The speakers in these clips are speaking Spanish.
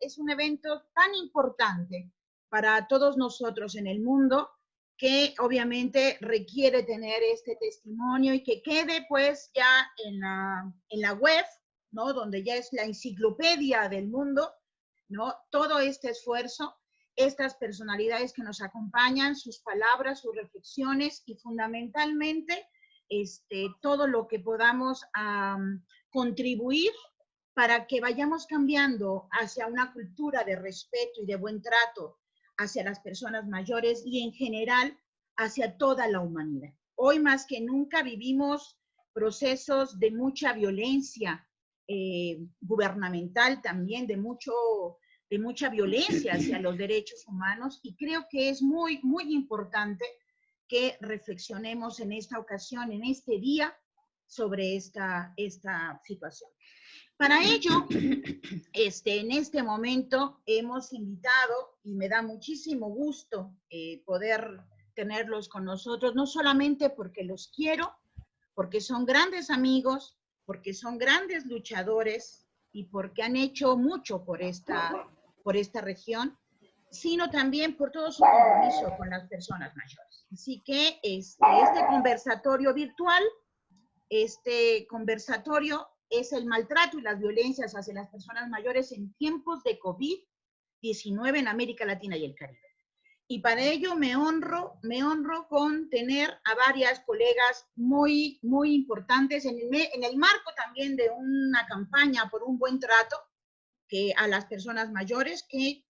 es un evento tan importante para todos nosotros en el mundo que obviamente requiere tener este testimonio y que quede pues ya en la web, ¿no? Donde ya es la enciclopedia del mundo, ¿no? Todo este esfuerzo, estas personalidades que nos acompañan, sus palabras, sus reflexiones y fundamentalmente todo lo que podamos contribuir para que vayamos cambiando hacia una cultura de respeto y de buen trato hacia las personas mayores y en general hacia toda la humanidad. Hoy más que nunca vivimos procesos de mucha violencia gubernamental también, de mucha violencia hacia los derechos humanos y creo que es muy, muy importante que reflexionemos en esta ocasión, en este día, sobre esta situación. Para ello, en este momento hemos invitado, y me da muchísimo gusto poder tenerlos con nosotros, no solamente porque los quiero, porque son grandes amigos, porque son grandes luchadores y porque han hecho mucho por esta región, sino también por todo su compromiso con las personas mayores. Así que este conversatorio virtual, es el maltrato y las violencias hacia las personas mayores en tiempos de COVID-19 en América Latina y el Caribe. Y para ello me honro con tener a varias colegas muy, muy importantes en el marco también de una campaña por un buen trato que a las personas mayores que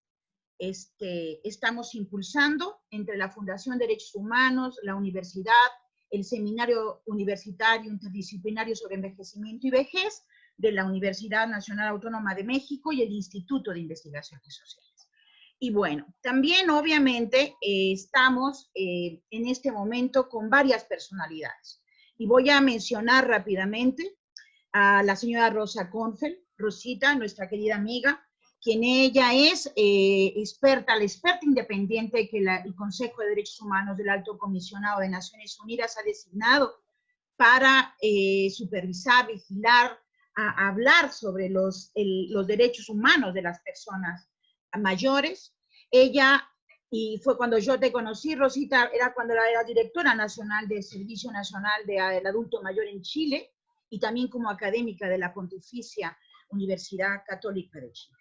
estamos impulsando entre la Fundación Derechos Humanos, la universidad, el Seminario Universitario Interdisciplinario sobre Envejecimiento y Vejez de la Universidad Nacional Autónoma de México y el Instituto de Investigaciones Sociales. Y bueno, también obviamente estamos en este momento con varias personalidades. Y voy a mencionar rápidamente a la señora Rosa Confel, Rosita, nuestra querida amiga, quien ella es la experta independiente que el Consejo de Derechos Humanos del Alto Comisionado de Naciones Unidas ha designado para supervisar, vigilar, a hablar sobre los derechos humanos de las personas mayores. Ella, y fue cuando yo te conocí, Rosita, era cuando era directora nacional del Servicio Nacional del Adulto Mayor en Chile y también como académica de la Pontificia Universidad Católica de Chile.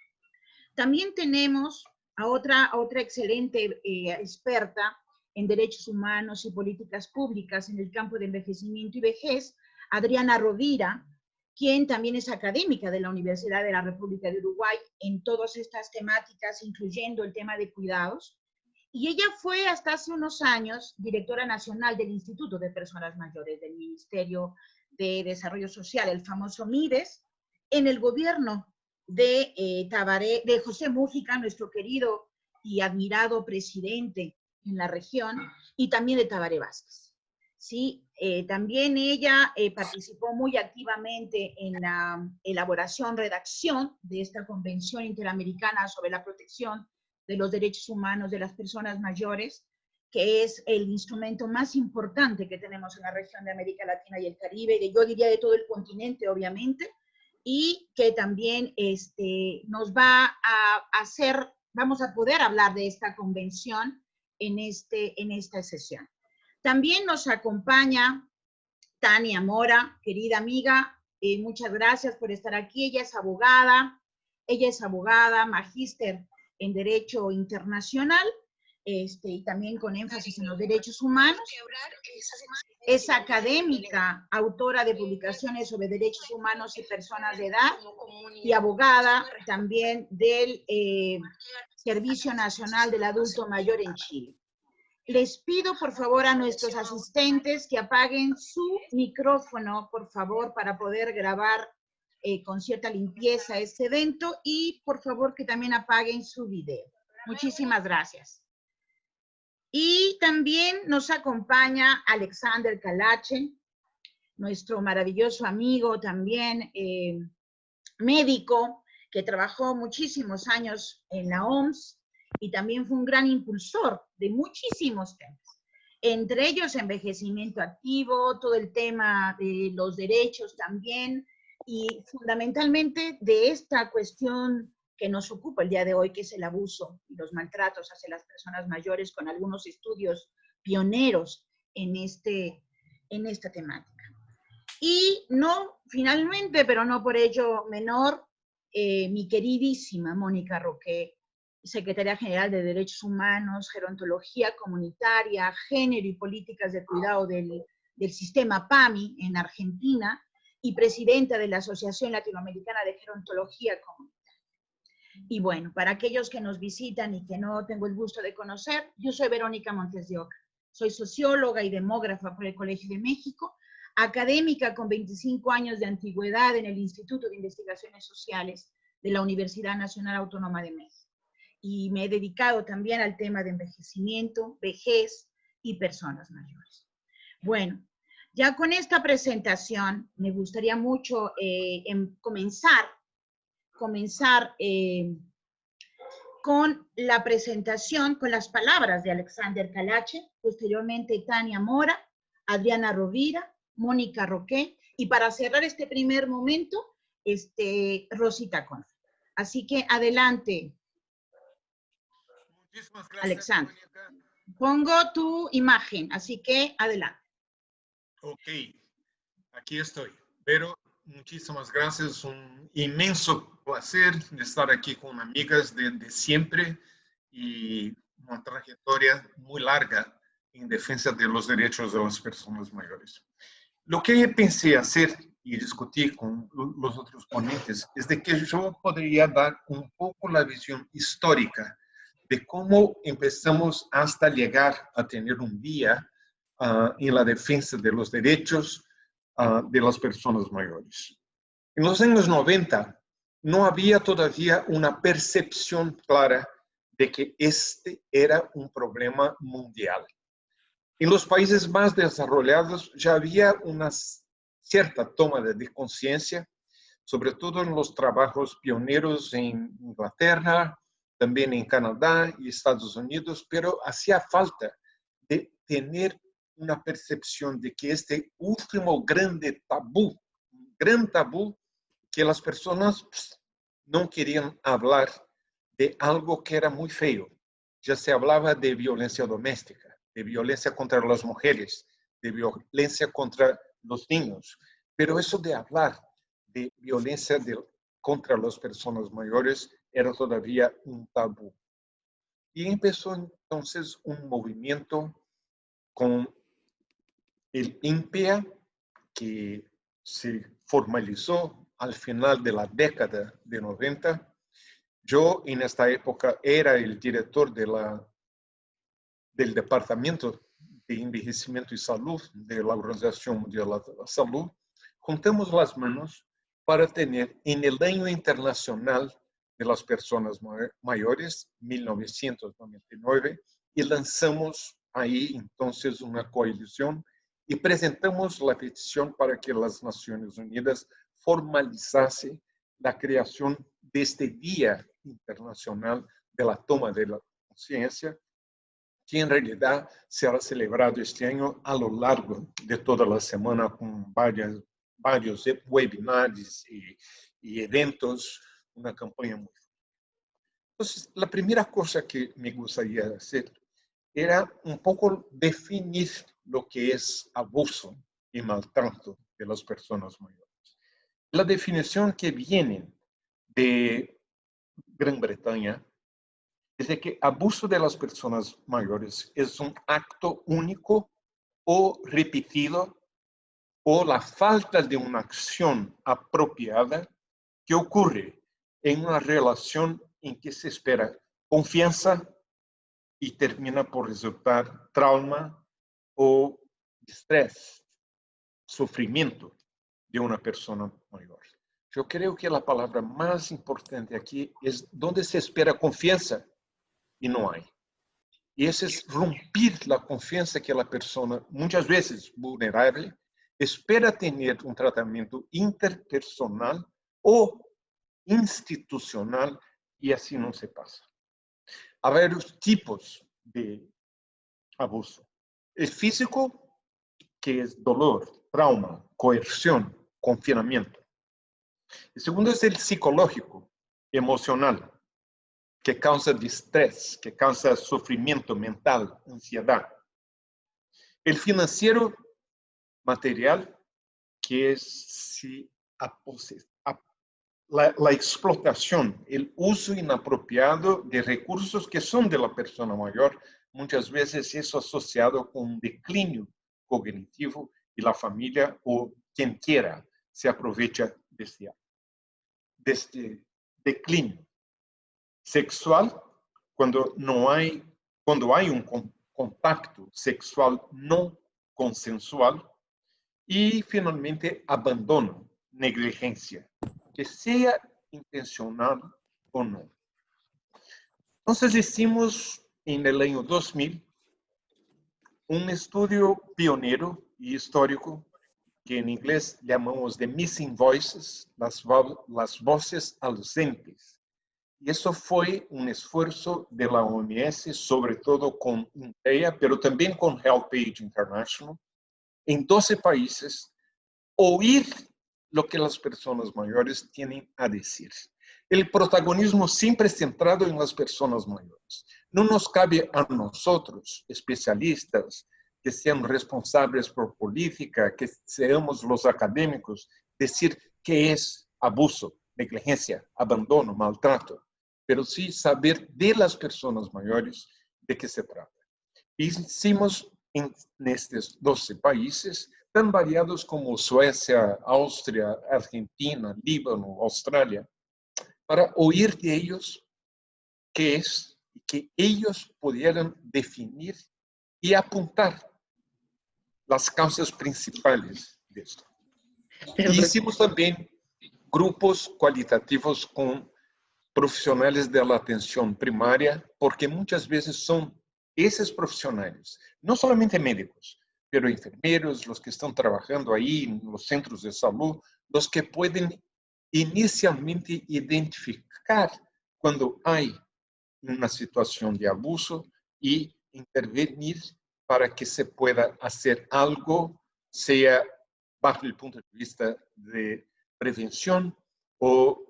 También tenemos a otra excelente experta en derechos humanos y políticas públicas en el campo de envejecimiento y vejez, Adriana Rovira, quien también es académica de la Universidad de la República de Uruguay en todas estas temáticas, incluyendo el tema de cuidados. Y ella fue hasta hace unos años directora nacional del Instituto de Personas Mayores del Ministerio de Desarrollo Social, el famoso MIDES, en el gobierno de José Mújica, nuestro querido y admirado presidente en la región, y también de Tabaré Vázquez. ¿Sí? También ella participó muy activamente en la elaboración, redacción de esta Convención Interamericana sobre la Protección de los Derechos Humanos de las Personas Mayores, que es el instrumento más importante que tenemos en la región de América Latina y el Caribe, yo diría de todo el continente, obviamente, y que también nos va a hacer, vamos a poder hablar de esta convención en esta sesión. También nos acompaña Tania Mora, querida amiga, muchas gracias por estar aquí. Ella es abogada, magíster en Derecho Internacional, y también con énfasis en los derechos humanos. Es académica, autora de publicaciones sobre derechos humanos y personas de edad, y abogada también del Servicio Nacional del Adulto Mayor en Chile. Les pido, por favor, a nuestros asistentes que apaguen su micrófono, por favor, para poder grabar con cierta limpieza este evento y, por favor, que también apaguen su video. Muchísimas gracias. Y también nos acompaña Alexander Calache, nuestro maravilloso amigo también, médico, que trabajó muchísimos años en la OMS y también fue un gran impulsor de muchísimos temas, entre ellos envejecimiento activo, todo el tema de los derechos también, y fundamentalmente de esta cuestión que nos ocupa el día de hoy, que es el abuso y los maltratos hacia las personas mayores, con algunos estudios pioneros en esta temática. Y no, finalmente, pero no por ello menor, mi queridísima Mónica Roqué, Secretaria General de Derechos Humanos, Gerontología Comunitaria, Género y Políticas de Cuidado del sistema PAMI en Argentina y presidenta de la Asociación Latinoamericana de Gerontología Comunitaria. Y bueno, para aquellos que nos visitan y que no tengo el gusto de conocer, yo soy Verónica Montes de Oca. Soy socióloga y demógrafa por el Colegio de México, académica con 25 años de antigüedad en el Instituto de Investigaciones Sociales de la Universidad Nacional Autónoma de México. Y me he dedicado también al tema de envejecimiento, vejez y personas mayores. Bueno, ya con esta presentación me gustaría mucho comenzar con la presentación, con las palabras de Alexander Calache, posteriormente Tania Mora, Adriana Rovira, Mónica Roqué, y para cerrar este primer momento, Rosita Confe. Así que adelante, Muchísimas gracias, Alexander. Mónica. Pongo tu imagen, así que adelante. Ok, aquí estoy. Pero muchísimas gracias, un inmenso placer de estar aquí con amigas de siempre y una trayectoria muy larga en defensa de los derechos de las personas mayores. Lo que pensé hacer y discutir con los otros ponentes es de que yo podría dar un poco la visión histórica de cómo empezamos hasta llegar a tener un día en la defensa de los derechos de las personas mayores. En los años 90 no había todavía una percepción clara de que este era un problema mundial. En los países más desarrollados ya había una cierta toma de conciencia, sobre todo en los trabajos pioneros en Inglaterra, también en Canadá y Estados Unidos, pero hacía falta de tener una percepción de que este último grande tabú, un gran tabú, que las personas no querían hablar de algo que era muy feo. Ya se hablaba de violencia doméstica, de violencia contra las mujeres, de violencia contra los niños, pero eso de hablar de violencia contra las personas mayores era todavía un tabú. Y empezó entonces un movimiento con el INPEA, que se formalizó al final de la década de 90. Yo en esta época era el director del Departamento de Envejecimiento y Salud de la Organización Mundial de la Salud. Juntamos las manos para tener en el Año Internacional de las Personas Mayores, 1999, y lanzamos ahí entonces una coalición y presentamos la petición para que las Naciones Unidas formalizase la creación de este Día Internacional de la Toma de la Conciencia, que en realidad será celebrado este año a lo largo de toda la semana con varios webinars y eventos, una campaña muy fuerte. Entonces, la primera cosa que me gustaría hacer era un poco definir lo que es abuso y maltrato de las personas mayores. La definición que viene de Gran Bretaña es de que abuso de las personas mayores es un acto único o repetido o la falta de una acción apropiada que ocurre en una relación en que se espera confianza y termina por resultar trauma o estrés, sufrimiento de una persona mayor. Yo creo que la palabra más importante aquí es donde se espera confianza y no hay. Y ese es romper la confianza que la persona, muchas veces vulnerable, espera tener un tratamiento interpersonal o institucional y así no se pasa. Hay varios tipos de abuso. El físico, que es dolor, trauma, coerción, confinamiento. El segundo es el psicológico, emocional, que causa estrés, que causa sufrimiento mental, ansiedad. El financiero material, que es la explotación, el uso inapropiado de recursos que son de la persona mayor, muchas veces eso asociado con un declinio cognitivo y la familia o quien quiera se aprovecha de este declinio sexual cuando hay un contacto sexual no consensual y finalmente abandono, negligencia, que sea intencional o no. Entonces hicimos en el año 2000 un estudio pionero y histórico que en inglés llamamos de Missing Voices, las voces ausentes. Y eso fue un esfuerzo de la OMS, sobre todo con INPEA, pero también con HealthPage International, en 12 países, oír lo que las personas mayores tienen a decir. El protagonismo siempre centrado en las personas mayores. No nos cabe a nosotros, especialistas, que sean responsables por política, que seamos los académicos, decir qué es abuso, negligencia, abandono, maltrato, pero sí saber de las personas mayores de qué se trata. Hicimos en estos 12 países, tan variados como Suecia, Austria, Argentina, Líbano, Australia, para oír de ellos qué es y que ellos pudieran definir y apuntar las causas principales de esto. Y hicimos también grupos cualitativos con profesionales de la atención primaria, porque muchas veces son esos profesionales, no solamente médicos, pero enfermeros, los que están trabajando ahí en los centros de salud, los que pueden inicialmente identificar cuando hay una situación de abuso y intervenir para que se pueda hacer algo, sea bajo el punto de vista de prevención o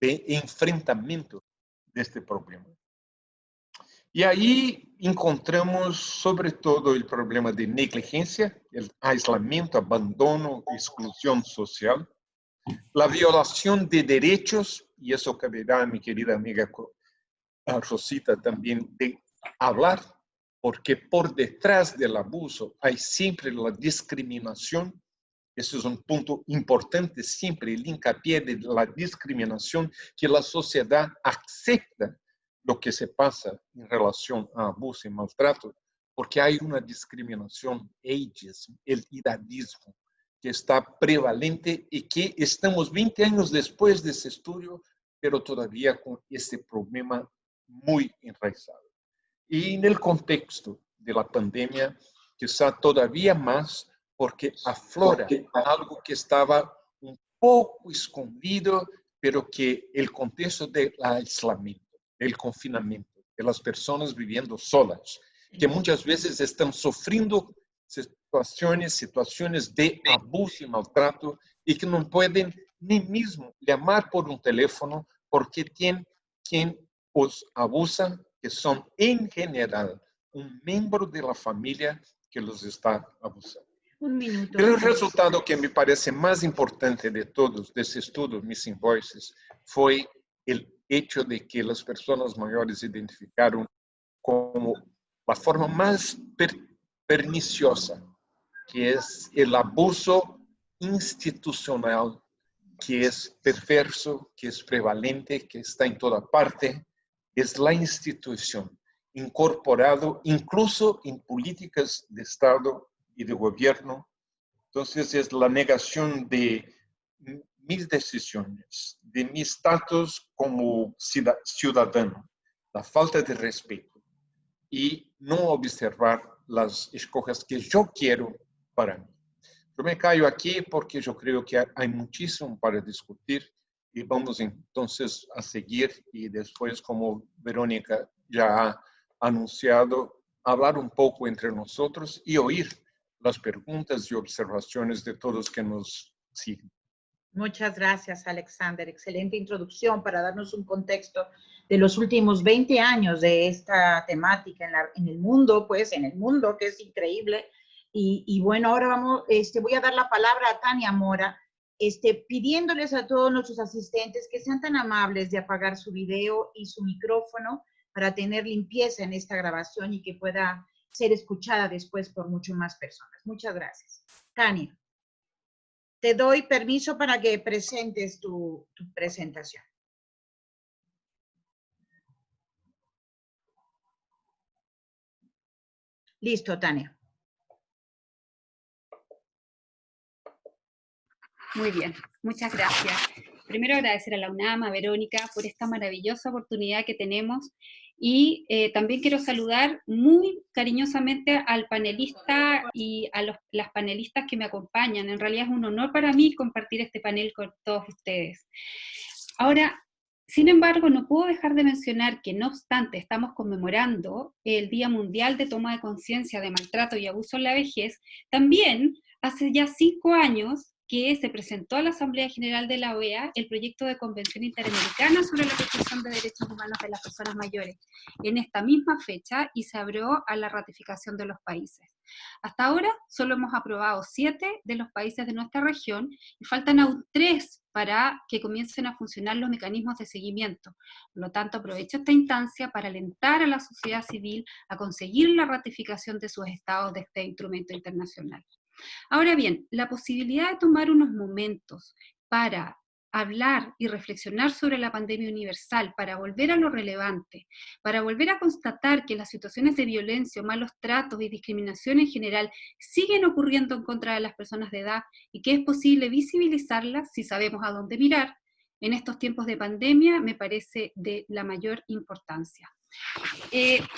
de enfrentamiento de este problema. Y ahí encontramos sobre todo el problema de negligencia, el aislamiento, abandono, exclusión social, la violación de derechos, y eso caberá a mi querida amiga Rosita también de hablar, porque por detrás del abuso hay siempre la discriminación. Eso es un punto importante, siempre el hincapié de la discriminación, que la sociedad acepta lo que se pasa en relación a abuso y maltrato, porque hay una discriminación, ageism, el edadismo, que está prevalente y que estamos 20 años después de ese estudio, pero todavía con este problema muy enraizado. Y en el contexto de la pandemia, quizá todavía más, porque aflora algo que estaba un poco escondido, pero que el contexto del aislamiento, del confinamiento, de las personas viviendo solas, que muchas veces están sufriendo situaciones de abuso y maltrato y que no pueden ni mismo llamar por un teléfono porque tienen quien os abusa, que son en general un miembro de la familia que los está abusando. Un minuto. Pero el resultado que me parece más importante de todos, de ese estudio Missing Voices, fue el hecho de que las personas mayores identificaron como la forma más perniciosa, que es el abuso institucional, que es perverso, que es prevalente, que está en toda parte, es la institución, incorporado incluso en políticas de Estado y de gobierno. Entonces es la negación de mis decisiones, de mi estatus como ciudadano, la falta de respeto y no observar las escojas que yo quiero para mí. Yo me callo aquí porque yo creo que hay muchísimo para discutir y vamos entonces a seguir y después, como Verónica ya ha anunciado, hablar un poco entre nosotros y oír las preguntas y observaciones de todos que nos siguen. Muchas gracias, Alexander. Excelente introducción para darnos un contexto de los últimos 20 años de esta temática en el mundo, pues en el mundo, que es increíble. Y bueno, ahora voy a dar la palabra a Tania Mora, pidiéndoles a todos nuestros asistentes que sean tan amables de apagar su video y su micrófono para tener limpieza en esta grabación y que pueda ser escuchada después por mucho más personas. Muchas gracias. Tania. Te doy permiso para que presentes tu presentación. Listo, Tania. Muy bien, muchas gracias. Primero agradecer a la UNAM, a Verónica, por esta maravillosa oportunidad que tenemos y también quiero saludar muy cariñosamente al panelista y a las panelistas que me acompañan. En realidad es un honor para mí compartir este panel con todos ustedes. Ahora, sin embargo, no puedo dejar de mencionar que no obstante estamos conmemorando el Día Mundial de Toma de Conciencia de Maltrato y Abuso en la Vejez, también hace ya 5 años que se presentó a la Asamblea General de la OEA el proyecto de Convención Interamericana sobre la Protección de Derechos Humanos de las Personas Mayores, en esta misma fecha, y se abrió a la ratificación de los países. Hasta ahora solo hemos aprobado 7 de los países de nuestra región y faltan aún 3 para que comiencen a funcionar los mecanismos de seguimiento. Por lo tanto, aprovecho esta instancia para alentar a la sociedad civil a conseguir la ratificación de sus estados de este instrumento internacional. Ahora bien, la posibilidad de tomar unos momentos para hablar y reflexionar sobre la pandemia universal, para volver a lo relevante, para volver a constatar que las situaciones de violencia, malos tratos y discriminación en general siguen ocurriendo en contra de las personas de edad y que es posible visibilizarlas si sabemos a dónde mirar, en estos tiempos de pandemia me parece de la mayor importancia.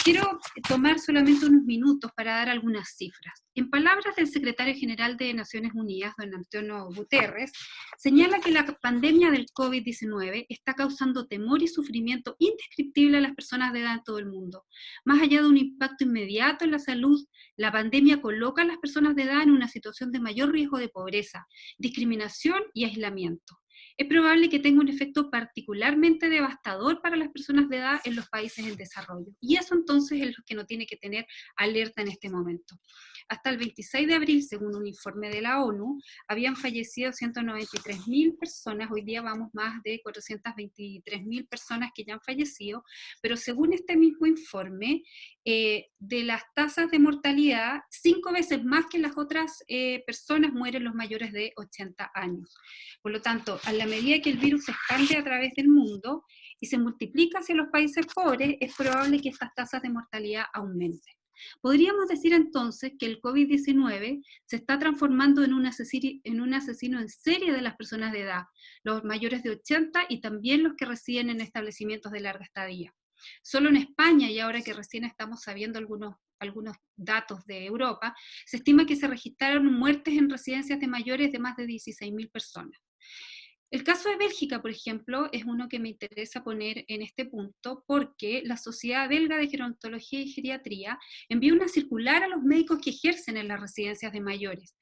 Quiero tomar solamente unos minutos para dar algunas cifras. En palabras del secretario general de Naciones Unidas, don Antonio Guterres, señala que la pandemia del COVID-19 está causando temor y sufrimiento indescriptible a las personas de edad en todo el mundo. Más allá de un impacto inmediato en la salud, la pandemia coloca a las personas de edad en una situación de mayor riesgo de pobreza, discriminación y aislamiento. Es probable que tenga un efecto particularmente devastador para las personas de edad en los países en desarrollo. Y eso entonces es lo que nos tiene que tener alerta en este momento. Hasta el 26 de abril, según un informe de la ONU, habían fallecido 193.000 personas, hoy día vamos más de 423.000 personas que ya han fallecido, pero según este mismo informe, de las tasas de mortalidad, 5 veces más que las otras personas mueren los mayores de 80 años. Por lo tanto, a la medida que el virus se expande a través del mundo y se multiplica hacia los países pobres, es probable que estas tasas de mortalidad aumenten. Podríamos decir entonces que el COVID-19 se está transformando en un asesino en serie de las personas de edad, los mayores de 80 y también los que residen en establecimientos de larga estadía. Solo en España, y ahora que recién estamos sabiendo algunos datos de Europa, se estima que se registraron muertes en residencias de mayores de más de 16.000 personas. El caso de Bélgica, por ejemplo, es uno que me interesa poner en este punto porque la Sociedad Belga de Gerontología y Geriatría envió una circular a los médicos que ejercen en las residencias de mayores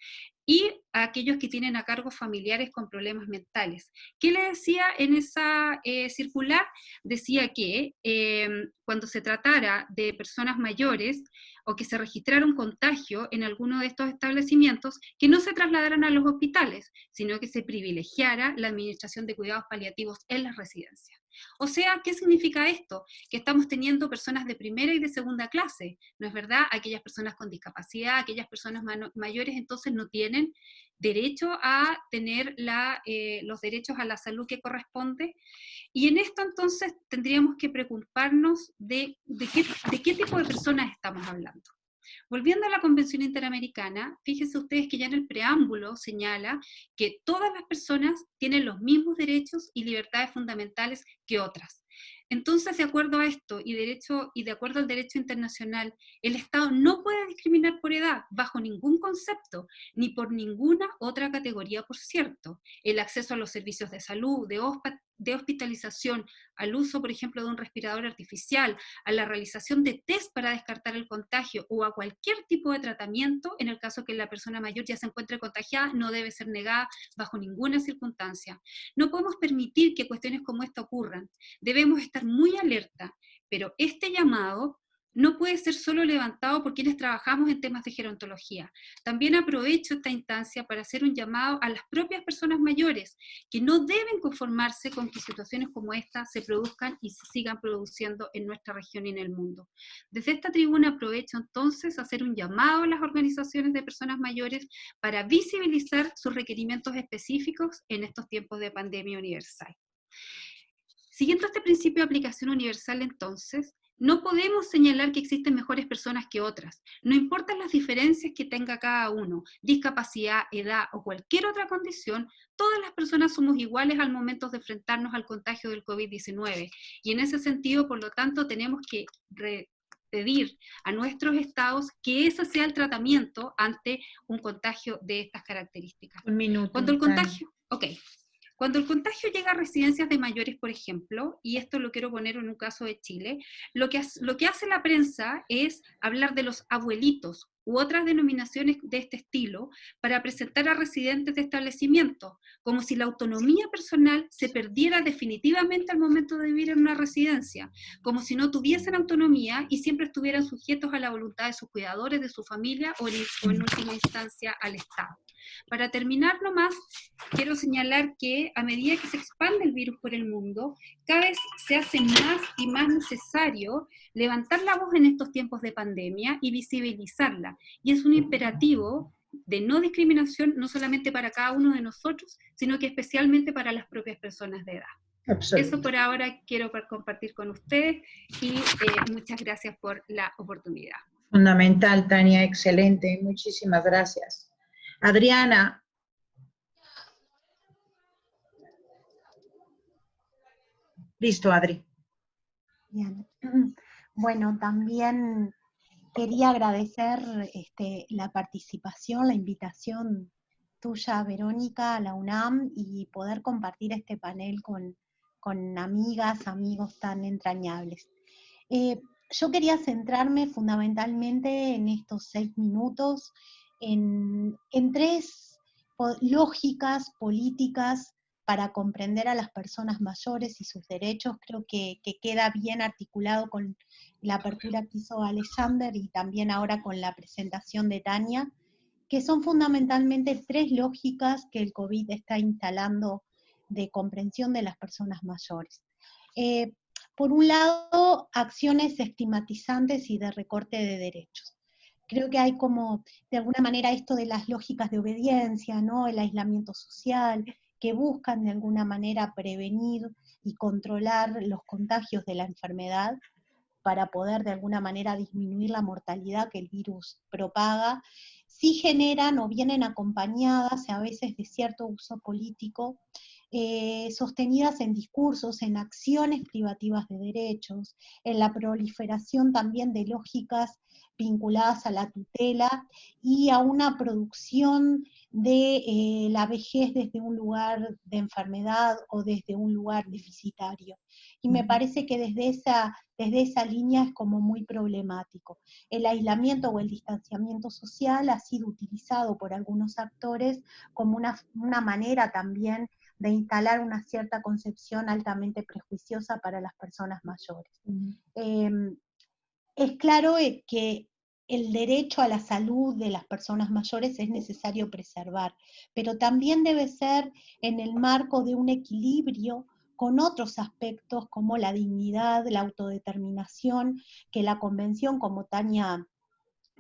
y a aquellos que tienen a cargo familiares con problemas mentales. ¿Qué le decía en esa circular? Decía que cuando se tratara de personas mayores o que se registrara un contagio en alguno de estos establecimientos, que no se trasladaran a los hospitales, sino que se privilegiara la administración de cuidados paliativos en las residencias. O sea, ¿qué significa esto? Que estamos teniendo personas de primera y de segunda clase, ¿no es verdad? Aquellas personas con discapacidad, aquellas personas mayores, entonces no tienen derecho a tener los derechos a la salud que corresponde. Y en esto entonces tendríamos que preocuparnos de qué tipo de personas estamos hablando. Volviendo a la Convención Interamericana, fíjense ustedes que ya en el preámbulo señala que todas las personas tienen los mismos derechos y libertades fundamentales que otras. Entonces, de acuerdo a esto y de acuerdo al derecho internacional, el Estado no puede discriminar por edad bajo ningún concepto, ni por ninguna otra categoría, por cierto. El acceso a los servicios de salud, de hospitalización, al uso, por ejemplo, de un respirador artificial, a la realización de test para descartar el contagio o a cualquier tipo de tratamiento, en el caso que la persona mayor ya se encuentre contagiada, no debe ser negada bajo ninguna circunstancia. No podemos permitir que cuestiones como esta ocurran. Debemos estar muy alerta, pero este llamado no puede ser solo levantado por quienes trabajamos en temas de gerontología. También aprovecho esta instancia para hacer un llamado a las propias personas mayores, que no deben conformarse con que situaciones como esta se produzcan y se sigan produciendo en nuestra región y en el mundo. Desde esta tribuna aprovecho entonces a hacer un llamado a las organizaciones de personas mayores para visibilizar sus requerimientos específicos en estos tiempos de pandemia universal. Siguiendo este principio de aplicación universal, entonces, no podemos señalar que existen mejores personas que otras. No importan las diferencias que tenga cada uno, discapacidad, edad o cualquier otra condición, todas las personas somos iguales al momento de enfrentarnos al contagio del COVID-19. Y en ese sentido, por lo tanto, tenemos que pedir a nuestros estados que ese sea el tratamiento ante un contagio de estas características. Un minuto. Cuando el contagio... Cuando el contagio llega a residencias de mayores, por ejemplo, y esto lo quiero poner en un caso de Chile, lo que hace la prensa es hablar de los abuelitos u otras denominaciones de este estilo para presentar a residentes de establecimientos, como si la autonomía personal se perdiera definitivamente al momento de vivir en una residencia, como si no tuviesen autonomía y siempre estuvieran sujetos a la voluntad de sus cuidadores, de su familia o en última instancia al Estado. Para terminar nomás, quiero señalar que a medida que se expande el virus por el mundo, cada vez se hace más y más necesario levantar la voz en estos tiempos de pandemia y visibilizarla. Y es un imperativo de no discriminación, no solamente para cada uno de nosotros, sino que especialmente para las propias personas de edad. Eso por ahora quiero compartir con ustedes y muchas gracias por la oportunidad. Fundamental, Tania, excelente, muchísimas gracias. Adriana. Listo, Adri. Bien. Bueno, también quería agradecer la participación, la invitación tuya, Verónica, a la UNAM y poder compartir este panel con amigas, amigos tan entrañables. Yo quería centrarme fundamentalmente en estos 6 minutos en 3 lógicas políticas para comprender a las personas mayores y sus derechos. Creo que queda bien articulado con la apertura que hizo Alexander y también ahora con la presentación de Tania, que son fundamentalmente 3 lógicas que el COVID está instalando de comprensión de las personas mayores. Por un lado, acciones estigmatizantes y de recorte de derechos. Creo que hay como, de alguna manera, esto de las lógicas de obediencia, ¿no? El aislamiento social, que buscan de alguna manera prevenir y controlar los contagios de la enfermedad para poder de alguna manera disminuir la mortalidad que el virus propaga, sí generan o vienen acompañadas a veces de cierto uso político, sostenidas en discursos, en acciones privativas de derechos, en la proliferación también de lógicas vinculadas a la tutela y a una producción de la vejez desde un lugar de enfermedad o desde un lugar deficitario. Y me parece que desde esa línea es como muy problemático. El aislamiento o el distanciamiento social ha sido utilizado por algunos actores como una manera también de instalar una cierta concepción altamente prejuiciosa para las personas mayores. Es claro que el derecho a la salud de las personas mayores es necesario preservar, pero también debe ser en el marco de un equilibrio con otros aspectos como la dignidad, la autodeterminación, que la Convención, como Tania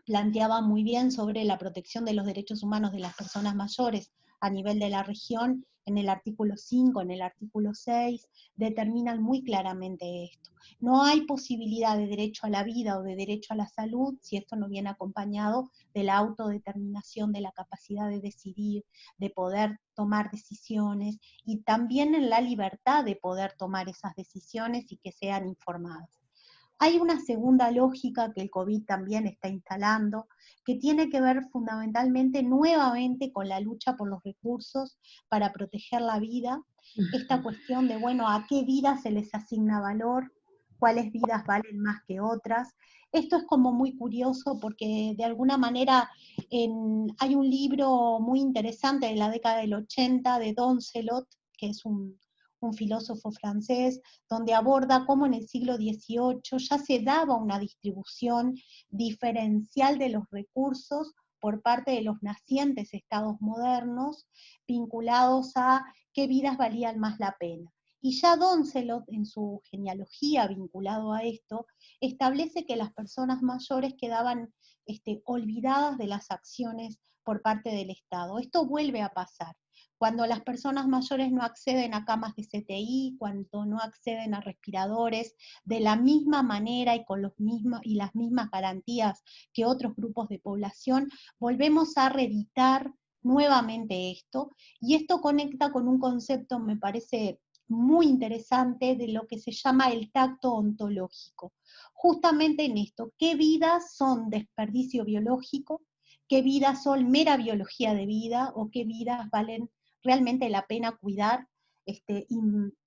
planteaba muy bien sobre la protección de los derechos humanos de las personas mayores a nivel de la región, en el artículo 5, en el artículo 6, determinan muy claramente esto. No hay posibilidad de derecho a la vida o de derecho a la salud si esto no viene acompañado de la autodeterminación, de la capacidad de decidir, de poder tomar decisiones, y también en la libertad de poder tomar esas decisiones y que sean informadas. Hay una segunda lógica que el COVID también está instalando, que tiene que ver fundamentalmente nuevamente con la lucha por los recursos para proteger la vida, esta cuestión de, bueno, a qué vidas se les asigna valor, cuáles vidas valen más que otras. Esto es como muy curioso porque de alguna manera hay un libro muy interesante de la década del 80 de Doncelot, que es un filósofo francés, donde aborda cómo en el siglo XVIII ya se daba una distribución diferencial de los recursos por parte de los nacientes estados modernos, vinculados a qué vidas valían más la pena. Y ya Doncelot, en su genealogía vinculado a esto, establece que las personas mayores quedaban olvidadas de las acciones por parte del Estado. Esto vuelve a pasar. Cuando las personas mayores no acceden a camas de CTI, cuando no acceden a respiradores, de la misma manera y con las mismas garantías que otros grupos de población, volvemos a reeditar nuevamente esto, y esto conecta con un concepto, me parece muy interesante, de lo que se llama el tacto ontológico. Justamente en esto, ¿qué vidas son desperdicio biológico? ¿Qué vidas son mera biología de vida? ¿O qué vidas valen realmente la pena cuidar, y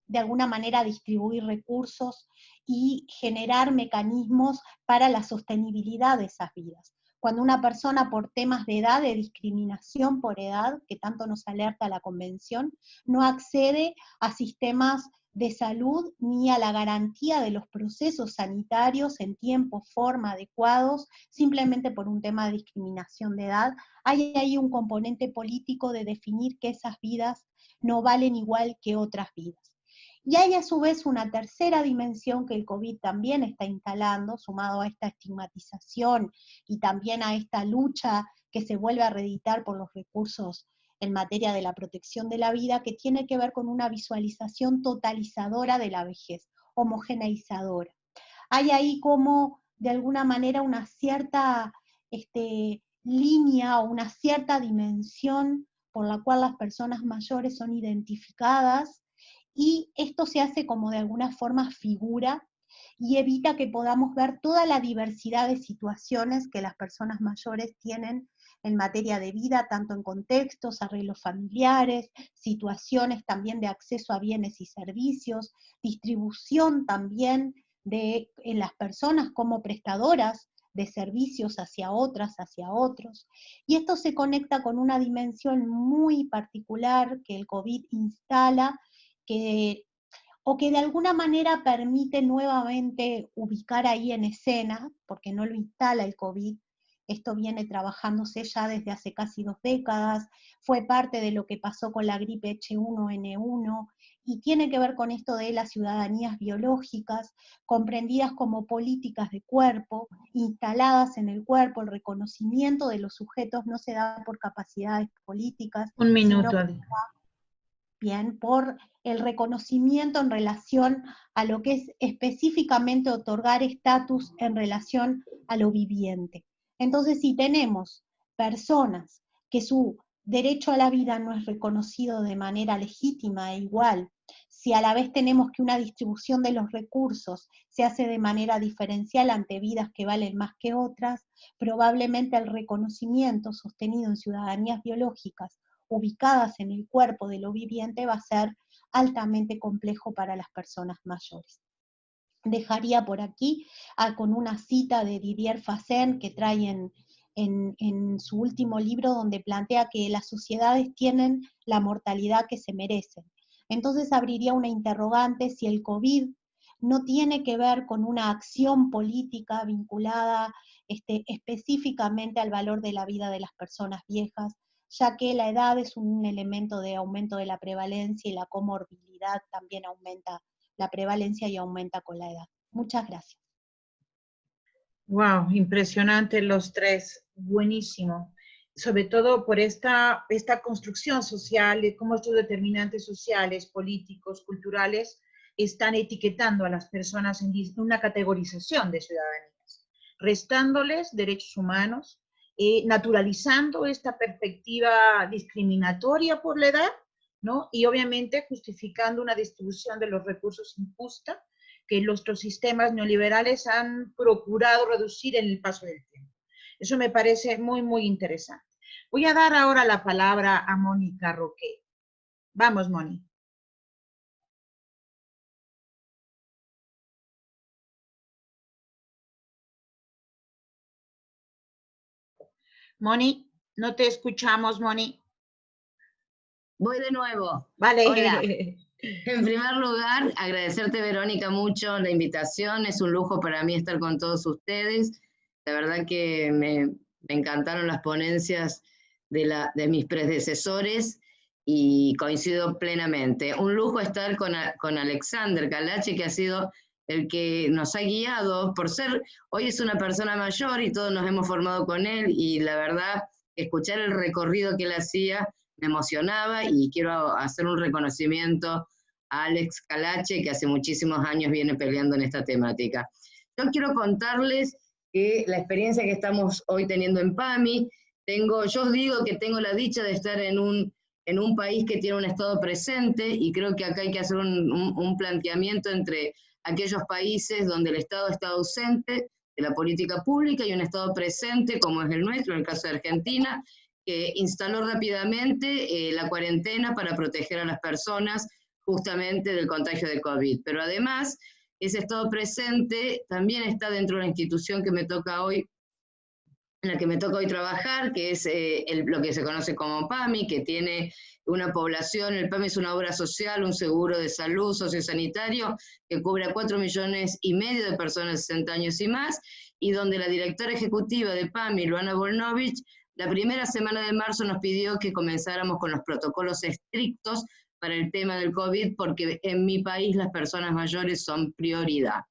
de alguna manera distribuir recursos y generar mecanismos para la sostenibilidad de esas vidas? Cuando una persona por temas de edad, de discriminación por edad, que tanto nos alerta la Convención, no accede a sistemas de salud ni a la garantía de los procesos sanitarios en tiempo, forma adecuados, simplemente por un tema de discriminación de edad, hay ahí un componente político de definir que esas vidas no valen igual que otras vidas. Y hay a su vez una tercera dimensión que el COVID también está instalando, sumado a esta estigmatización y también a esta lucha que se vuelve a reeditar por los recursos en materia de la protección de la vida, que tiene que ver con una visualización totalizadora de la vejez, homogeneizadora. Hay ahí como, de alguna manera, una cierta línea o una cierta dimensión por la cual las personas mayores son identificadas, y esto se hace como de alguna forma figura y evita que podamos ver toda la diversidad de situaciones que las personas mayores tienen en materia de vida, tanto en contextos, arreglos familiares, situaciones también de acceso a bienes y servicios, distribución también en las personas como prestadoras de servicios hacia otras, hacia otros. Y esto se conecta con una dimensión muy particular que el COVID instala, o que de alguna manera permite nuevamente ubicar ahí en escena, porque no lo instala el COVID, esto viene trabajándose ya desde hace casi 2 décadas, fue parte de lo que pasó con la gripe H1N1, y tiene que ver con esto de las ciudadanías biológicas, comprendidas como políticas de cuerpo, instaladas en el cuerpo. El reconocimiento de los sujetos no se da por capacidades políticas, Un minuto, sino Adi. bien por el reconocimiento en relación a lo que es específicamente otorgar estatus en relación a lo viviente. Entonces, si tenemos personas que su derecho a la vida no es reconocido de manera legítima e igual, si a la vez tenemos que una distribución de los recursos se hace de manera diferencial ante vidas que valen más que otras, probablemente el reconocimiento sostenido en ciudadanías biológicas ubicadas en el cuerpo de lo viviente va a ser altamente complejo para las personas mayores. Dejaría por aquí con una cita de Didier Fassin que trae en su último libro, donde plantea que las sociedades tienen la mortalidad que se merecen. Entonces abriría una interrogante si el COVID no tiene que ver con una acción política vinculada específicamente al valor de la vida de las personas viejas, ya que la edad es un elemento de aumento de la prevalencia y la comorbilidad también aumenta la prevalencia y aumenta con la edad. Muchas gracias. Wow, impresionante los tres, buenísimo. Sobre todo por esta construcción social, de cómo estos determinantes sociales, políticos, culturales, están etiquetando a las personas en una categorización de ciudadanías, restándoles derechos humanos, naturalizando esta perspectiva discriminatoria por la edad, ¿no? Y obviamente justificando una distribución de los recursos injusta, que nuestros sistemas neoliberales han procurado reducir en el paso del tiempo. Eso me parece muy, muy interesante. Voy a dar ahora la palabra a Mónica Roque. Vamos, Moni. Moni, no te escuchamos, Moni. Voy de nuevo. Vale. Hola. En primer lugar, agradecerte, Verónica, mucho la invitación. Es un lujo para mí estar con todos ustedes. La verdad que me encantaron las ponencias de mis predecesores y coincido plenamente. Un lujo estar con Alexander Calache, que ha sido el que nos ha guiado por ser, hoy es una persona mayor y todos nos hemos formado con él, y la verdad, escuchar el recorrido que él hacía me emocionaba, y quiero hacer un reconocimiento a Alex Calache, que hace muchísimos años viene peleando en esta temática. Yo quiero contarles que la experiencia que estamos hoy teniendo en PAMI, yo os digo que tengo la dicha de estar en un país que tiene un Estado presente, y creo que acá hay que hacer un planteamiento entre aquellos países donde el Estado está ausente de la política pública y un Estado presente, como es el nuestro, en el caso de Argentina, que instaló rápidamente la cuarentena para proteger a las personas justamente del contagio de COVID. Pero además, ese Estado presente también está dentro de la institución que me toca hoy, en la que me toca hoy trabajar, que es lo que se conoce como PAMI, que tiene una población. El PAMI es una obra social, un seguro de salud sociosanitario que cubre a 4,5 millones de personas de 60 años y más, y donde la directora ejecutiva de PAMI, Luana Volnovich, la primera semana de marzo nos pidió que comenzáramos con los protocolos estrictos para el tema del COVID, porque en mi país las personas mayores son prioridad.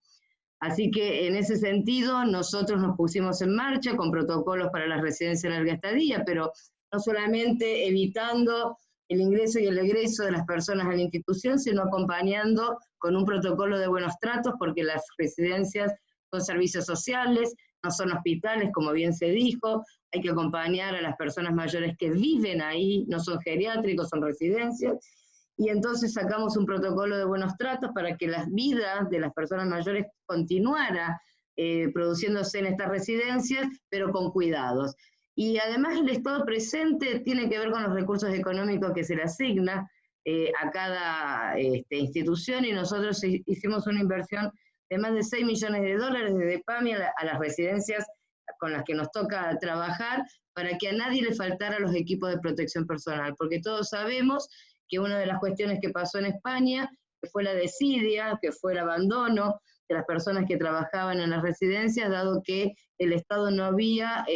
Así que en ese sentido nosotros nos pusimos en marcha con protocolos para las residencias de larga estadía, pero no solamente evitando el ingreso y el egreso de las personas a la institución, sino acompañando con un protocolo de buenos tratos, porque las residencias son servicios sociales, no son hospitales, como bien se dijo. Hay que acompañar a las personas mayores que viven ahí, no son geriátricos, son residencias. Y entonces sacamos un protocolo de buenos tratos para que la vida de las personas mayores continuara produciéndose en estas residencias, pero con cuidados. Y además el Estado presente tiene que ver con los recursos económicos que se le asigna a cada institución, y nosotros hicimos una inversión de más de 6 millones de dólares desde PAMI a las residencias con las que nos toca trabajar, para que a nadie le faltara los equipos de protección personal, porque todos sabemos que una de las cuestiones que pasó en España, que fue la desidia, que fue el abandono de las personas que trabajaban en las residencias, dado que el Estado no había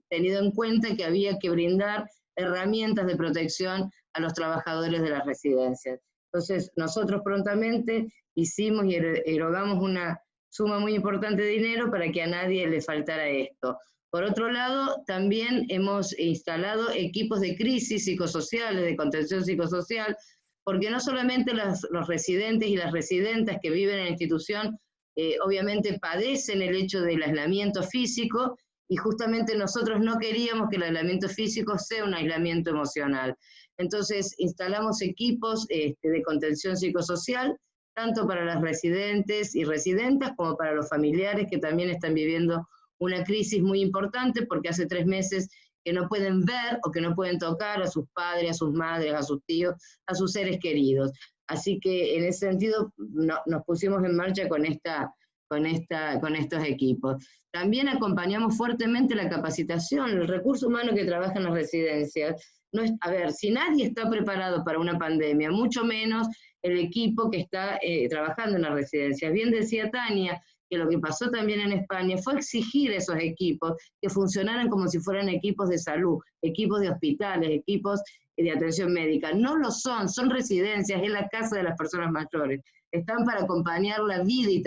tenido en cuenta que había que brindar herramientas de protección a los trabajadores de las residencias. Entonces, nosotros prontamente hicimos y erogamos una suma muy importante de dinero para que a nadie le faltara esto. Por otro lado, también hemos instalado equipos de crisis psicosociales, de contención psicosocial, porque no solamente los residentes y las residentas que viven en la institución obviamente padecen el hecho del aislamiento físico, y justamente nosotros no queríamos que el aislamiento físico sea un aislamiento emocional. Entonces instalamos equipos de contención psicosocial, tanto para las residentes y residentas como para los familiares que también están viviendo una crisis muy importante, porque hace 3 meses que no pueden ver o que no pueden tocar a sus padres, a sus madres, a sus tíos, a sus seres queridos. Así que en ese sentido nos pusimos en marcha con estos equipos. También acompañamos fuertemente la capacitación, el recurso humano que trabaja en las residencias. A ver, si nadie está preparado para una pandemia, mucho menos el equipo que está trabajando en las residencias. Bien decía Tania, que lo que pasó también en España fue exigir a esos equipos que funcionaran como si fueran equipos de salud, equipos de hospitales, equipos de atención médica. No lo son, son residencias, es la casa de las personas mayores. Están para acompañar la vida y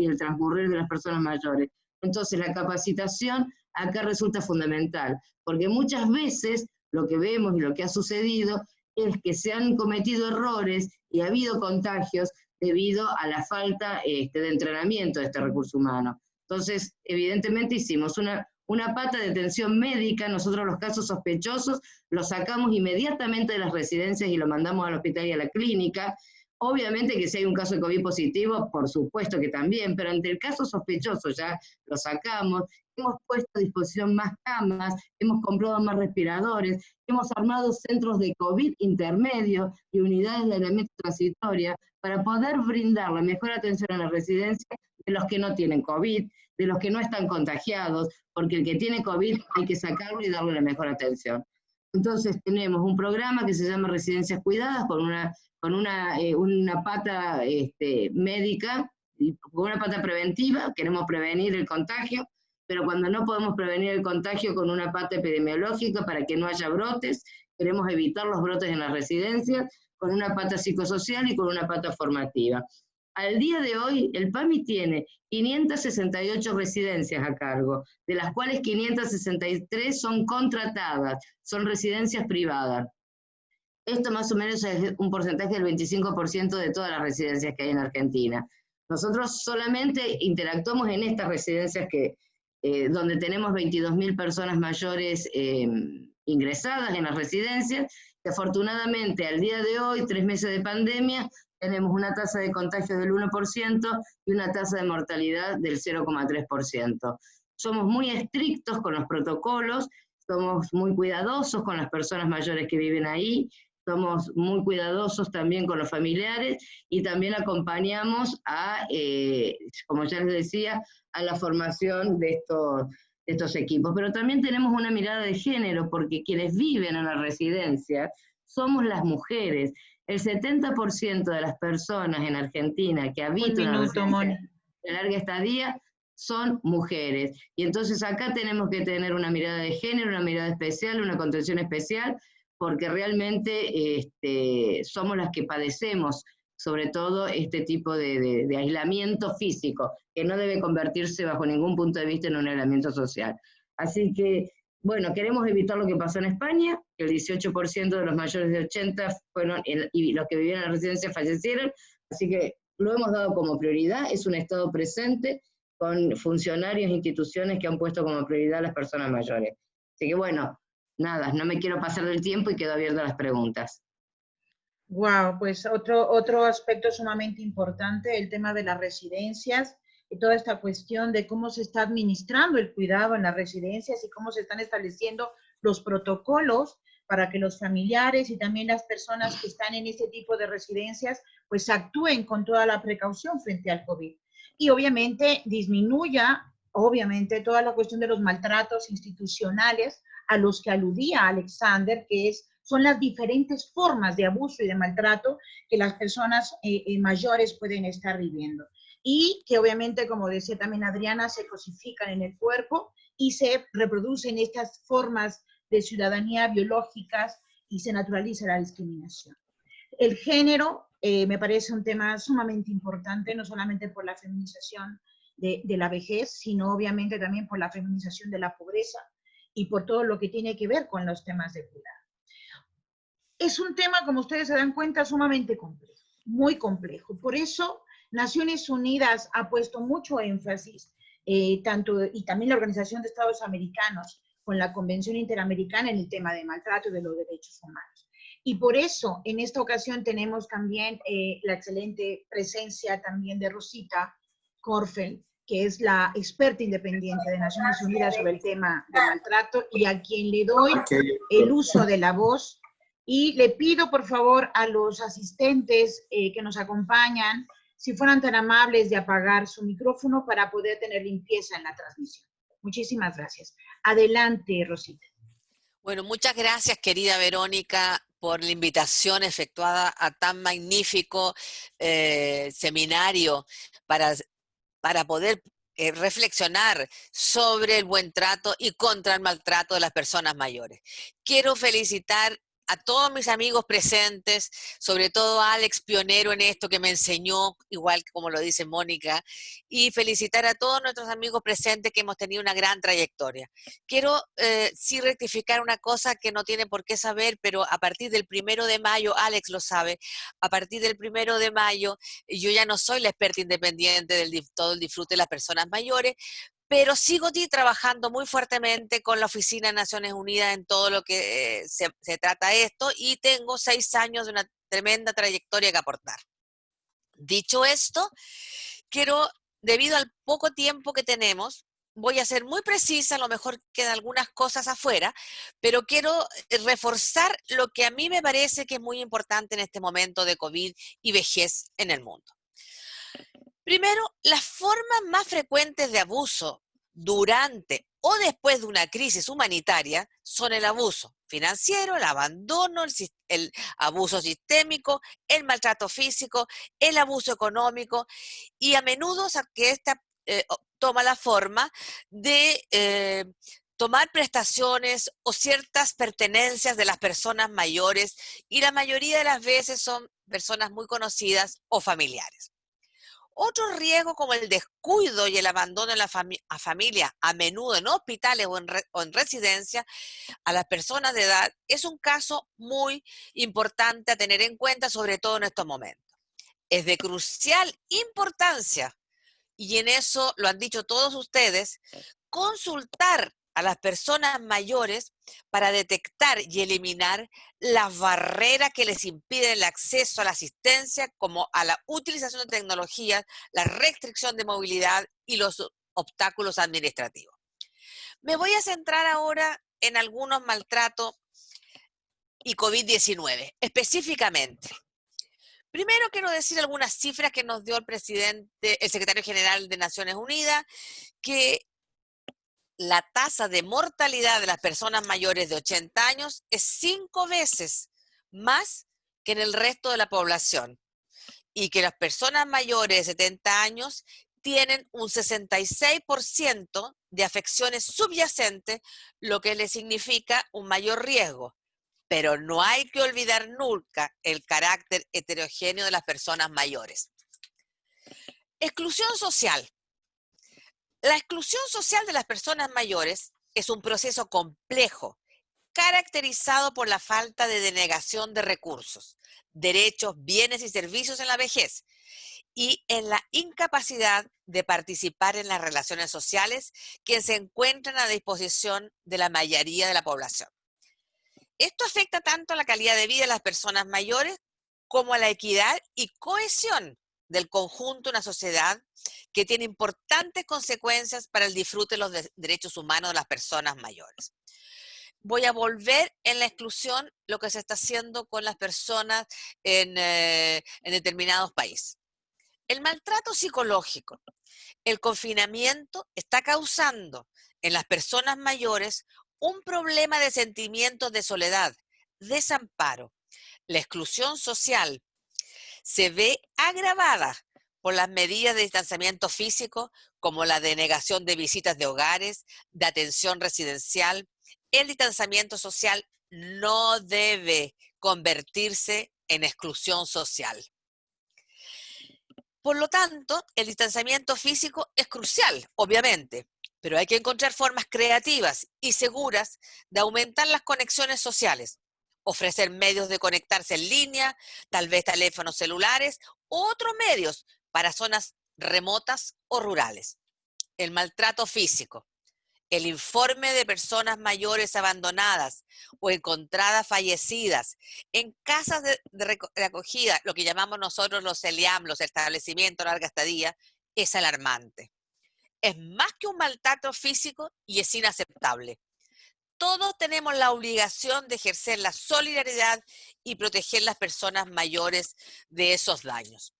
el transcurrir de las personas mayores. Entonces la capacitación acá resulta fundamental, porque muchas veces lo que vemos y lo que ha sucedido es que se han cometido errores y ha habido contagios debido a la falta de entrenamiento de este recurso humano. Entonces, evidentemente hicimos una pata de atención médica. Nosotros los casos sospechosos los sacamos inmediatamente de las residencias y los mandamos al hospital y a la clínica. Obviamente que si hay un caso de COVID positivo, por supuesto que también, pero ante el caso sospechoso ya lo sacamos, hemos puesto a disposición más camas, hemos comprado más respiradores, hemos armado centros de COVID intermedio y unidades de aislamiento transitoria para poder brindar la mejor atención a la residencia de los que no tienen COVID, de los que no están contagiados, porque el que tiene COVID hay que sacarlo y darle la mejor atención. Entonces tenemos un programa que se llama Residencias Cuidadas con una pata médica, con una pata preventiva, queremos prevenir el contagio, pero cuando no podemos prevenir el contagio con una pata epidemiológica para que no haya brotes, queremos evitar los brotes en las residencias, con una pata psicosocial y con una pata formativa. Al día de hoy, el PAMI tiene 568 residencias a cargo, de las cuales 563 son contratadas, son residencias privadas. Esto más o menos es un porcentaje del 25% de todas las residencias que hay en Argentina. Nosotros solamente interactuamos en estas residencias donde tenemos 22.000 personas mayores ingresadas en las residencias, que afortunadamente al día de hoy, 3 meses de pandemia, tenemos una tasa de contagio del 1% y una tasa de mortalidad del 0,3%. Somos muy estrictos con los protocolos, somos muy cuidadosos con las personas mayores que viven ahí, somos muy cuidadosos también con los familiares y también acompañamos como ya les decía, a la formación de estos equipos. Pero también tenemos una mirada de género, porque quienes viven en la residencia somos las mujeres. El 70% de las personas en Argentina que habitan en la residencia de larga estadía son mujeres. Y entonces acá tenemos que tener una mirada de género, una mirada especial, una contención especial, porque realmente somos las que padecemos, sobre todo este tipo de aislamiento físico, que no debe convertirse bajo ningún punto de vista en un aislamiento social. Así que, bueno, queremos evitar lo que pasó en España, que el 18% de los mayores de 80 fueron, y los que vivían en la residencia fallecieron, así que lo hemos dado como prioridad, es un Estado presente, con funcionarios e instituciones que han puesto como prioridad a las personas mayores. Así que bueno, nada, no me quiero pasar del tiempo y quedo abierta a las preguntas. Wow, pues otro aspecto sumamente importante, el tema de las residencias y toda esta cuestión de cómo se está administrando el cuidado en las residencias y cómo se están estableciendo los protocolos para que los familiares y también las personas que están en este tipo de residencias pues actúen con toda la precaución frente al COVID. Y obviamente disminuya, obviamente, toda la cuestión de los maltratos institucionales a los que aludía Alexander, que son las diferentes formas de abuso y de maltrato que las personas mayores pueden estar viviendo. Y que obviamente, como decía también Adriana, se cosifican en el cuerpo y se reproducen estas formas de ciudadanía biológicas y se naturaliza la discriminación. El género me parece un tema sumamente importante, no solamente por la feminización de la vejez, sino obviamente también por la feminización de la pobreza y por todo lo que tiene que ver con los temas de cuidado. Es un tema, como ustedes se dan cuenta, sumamente complejo, muy complejo. Por eso, Naciones Unidas ha puesto mucho énfasis, y también la Organización de Estados Americanos, con la Convención Interamericana en el tema de maltrato y de los derechos humanos. Y por eso, en esta ocasión tenemos también la excelente presencia también de Rosita Korfel, que es la experta independiente de Naciones Unidas sobre el tema de maltrato y a quien le doy el uso de la voz. Y le pido, por favor, a los asistentes que nos acompañan, si fueran tan amables de apagar su micrófono para poder tener limpieza en la transmisión. Muchísimas gracias. Adelante, Rosita. Bueno, muchas gracias, querida Verónica, por la invitación efectuada a tan magnífico seminario para poder reflexionar sobre el buen trato y contra el maltrato de las personas mayores. Quiero felicitar a todos mis amigos presentes, sobre todo a Alex, pionero en esto, que me enseñó, igual como lo dice Mónica, y felicitar a todos nuestros amigos presentes que hemos tenido una gran trayectoria. Quiero sí rectificar una cosa que no tiene por qué saber, pero a partir del 1 de mayo, Alex lo sabe, a partir del 1 de mayo, yo ya no soy la experta independiente del todo el disfrute de las personas mayores, pero sigo trabajando muy fuertemente con la Oficina de Naciones Unidas en todo lo que se trata esto, y tengo 6 años de una tremenda trayectoria que aportar. Dicho esto, quiero, debido al poco tiempo que tenemos, voy a ser muy precisa, a lo mejor quedan algunas cosas afuera, pero quiero reforzar lo que a mí me parece que es muy importante en este momento de COVID y vejez en el mundo. Primero, las formas más frecuentes de abuso durante o después de una crisis humanitaria son el abuso financiero, el abandono, el abuso sistémico, el maltrato físico, el abuso económico y a menudo que esta toma la forma de tomar prestaciones o ciertas pertenencias de las personas mayores y la mayoría de las veces son personas muy conocidas o familiares. Otro riesgo como el descuido y el abandono de la familia, a menudo en hospitales o en residencia, a las personas de edad, es un caso muy importante a tener en cuenta, sobre todo en estos momentos. Es de crucial importancia, y en eso lo han dicho todos ustedes, consultar a las personas mayores para detectar y eliminar las barreras que les impiden el acceso a la asistencia, como a la utilización de tecnologías, la restricción de movilidad y los obstáculos administrativos. Me voy a centrar ahora en algunos maltratos y COVID-19, específicamente. Primero quiero decir algunas cifras que nos dio el secretario general de Naciones Unidas, que la tasa de mortalidad de las personas mayores de 80 años es 5 veces más que en el resto de la población y que las personas mayores de 70 años tienen un 66% de afecciones subyacentes, lo que les significa un mayor riesgo. Pero no hay que olvidar nunca el carácter heterogéneo de las personas mayores. Exclusión social. La exclusión social de las personas mayores es un proceso complejo, caracterizado por la falta de denegación de recursos, derechos, bienes y servicios en la vejez y en la incapacidad de participar en las relaciones sociales que se encuentran a disposición de la mayoría de la población. Esto afecta tanto a la calidad de vida de las personas mayores como a la equidad y cohesión del conjunto de una sociedad que tiene importantes consecuencias para el disfrute de los derechos humanos de las personas mayores. Voy a volver en la exclusión lo que se está haciendo con las personas en determinados países. El maltrato psicológico, el confinamiento está causando en las personas mayores un problema de sentimientos de soledad, desamparo. La exclusión social se ve agravada por las medidas de distanciamiento físico, como la denegación de visitas de hogares, de atención residencial. El distanciamiento social no debe convertirse en exclusión social. Por lo tanto, el distanciamiento físico es crucial, obviamente, pero hay que encontrar formas creativas y seguras de aumentar las conexiones sociales, ofrecer medios de conectarse en línea, tal vez teléfonos celulares u otros medios para zonas remotas o rurales. El maltrato físico. El informe de personas mayores abandonadas o encontradas fallecidas en casas de acogida, lo que llamamos nosotros los CELIAM, los establecimientos de larga estadía, es alarmante. Es más que un maltrato físico y es inaceptable. Todos tenemos la obligación de ejercer la solidaridad y proteger a las personas mayores de esos daños.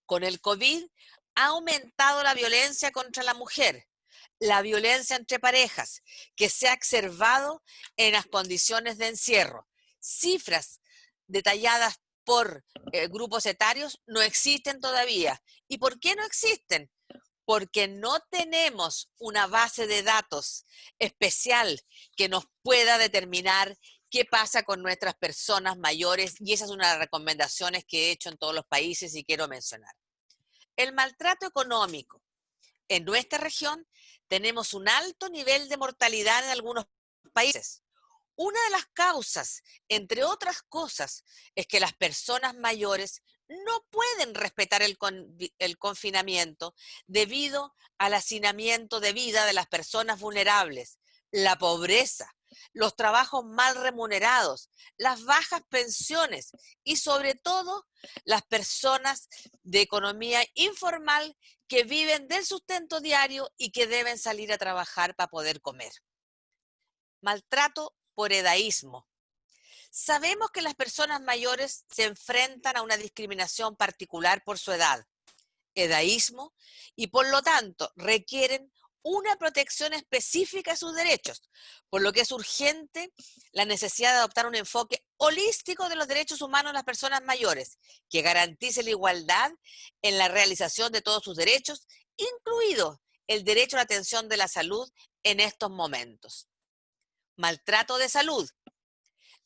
Con el COVID ha aumentado la violencia contra la mujer, la violencia entre parejas, que se ha exacerbado en las condiciones de encierro. Cifras detalladas por grupos etarios no existen todavía. ¿Y por qué no existen? Porque no tenemos una base de datos especial que nos pueda determinar qué pasa con nuestras personas mayores, y esa es una de las recomendaciones que he hecho en todos los países y quiero mencionar. El maltrato económico. En nuestra región tenemos un alto nivel de mortalidad en algunos países. Una de las causas, entre otras cosas, es que las personas mayores no pueden respetar el confinamiento debido al hacinamiento de vida de las personas vulnerables, la pobreza, los trabajos mal remunerados, las bajas pensiones y sobre todo las personas de economía informal que viven del sustento diario y que deben salir a trabajar para poder comer. Maltrato por edaísmo. Sabemos que las personas mayores se enfrentan a una discriminación particular por su edad, edaísmo, y por lo tanto requieren una protección específica de sus derechos, por lo que es urgente la necesidad de adoptar un enfoque holístico de los derechos humanos de las personas mayores, que garantice la igualdad en la realización de todos sus derechos, incluido el derecho a la atención de la salud en estos momentos. Maltrato de salud.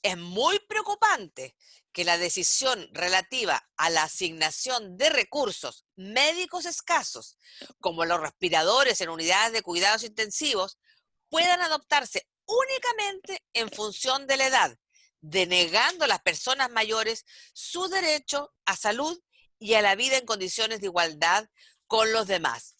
Es muy preocupante que la decisión relativa a la asignación de recursos médicos escasos, como los respiradores en unidades de cuidados intensivos, puedan adoptarse únicamente en función de la edad, denegando a las personas mayores su derecho a salud y a la vida en condiciones de igualdad con los demás.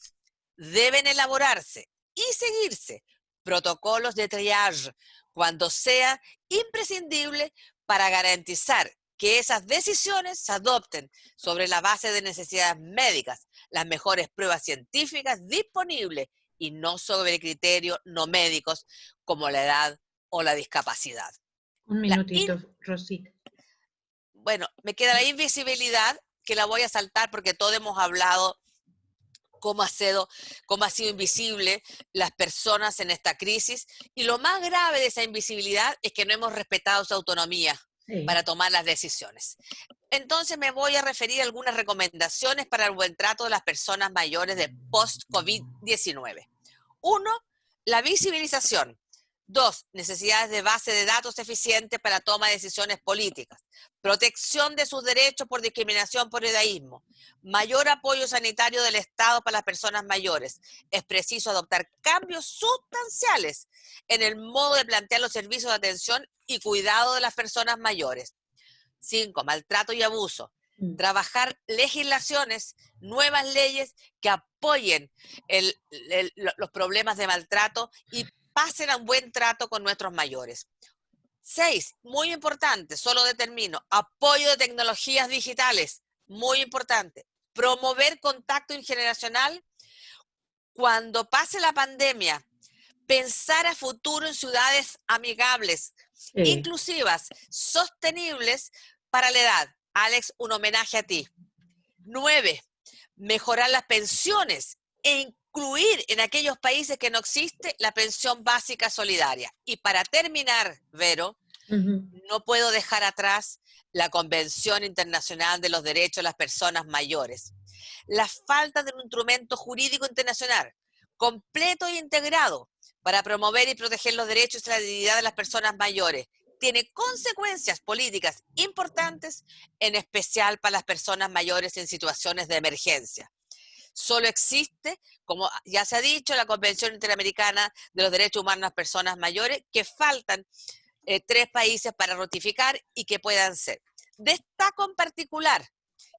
Deben elaborarse y seguirse protocolos de triage cuando sea imprescindible para garantizar que esas decisiones se adopten sobre la base de necesidades médicas, las mejores pruebas científicas disponibles y no sobre criterios no médicos como la edad o la discapacidad. Un minutito, Rosita. Bueno, me queda la invisibilidad, que la voy a saltar porque todos hemos hablado cómo ha sido invisible las personas en esta crisis, y lo más grave de esa invisibilidad es que no hemos respetado su autonomía para tomar las decisiones. Entonces me voy a referir a algunas recomendaciones para el buen trato de las personas mayores de post-COVID-19. 1. La visibilización. 2. Necesidades de base de datos eficientes para toma de decisiones políticas. Protección de sus derechos por discriminación por edaísmo. Mayor apoyo sanitario del Estado para las personas mayores. Es preciso adoptar cambios sustanciales en el modo de plantear los servicios de atención y cuidado de las personas mayores. 5. Maltrato y abuso. Trabajar legislaciones, nuevas leyes que apoyen los problemas de maltrato y pasen a un buen trato con nuestros mayores. 6, muy importante, solo determino, apoyo de tecnologías digitales, muy importante. Promover contacto intergeneracional cuando pase la pandemia. Pensar a futuro en ciudades amigables, inclusivas, sostenibles para la edad. Alex, un homenaje a ti. 9, mejorar las pensiones e incluir en aquellos países que no existe la pensión básica solidaria. Y para terminar, Vero, no puedo dejar atrás la Convención Internacional de los Derechos de las Personas Mayores. La falta de un instrumento jurídico internacional completo e integrado para promover y proteger los derechos y la dignidad de las personas mayores tiene consecuencias políticas importantes, en especial para las personas mayores en situaciones de emergencia. Solo existe, como ya se ha dicho, la Convención Interamericana de los Derechos Humanos de las Personas Mayores, que faltan 3 países para ratificar y que puedan ser. Destaco en particular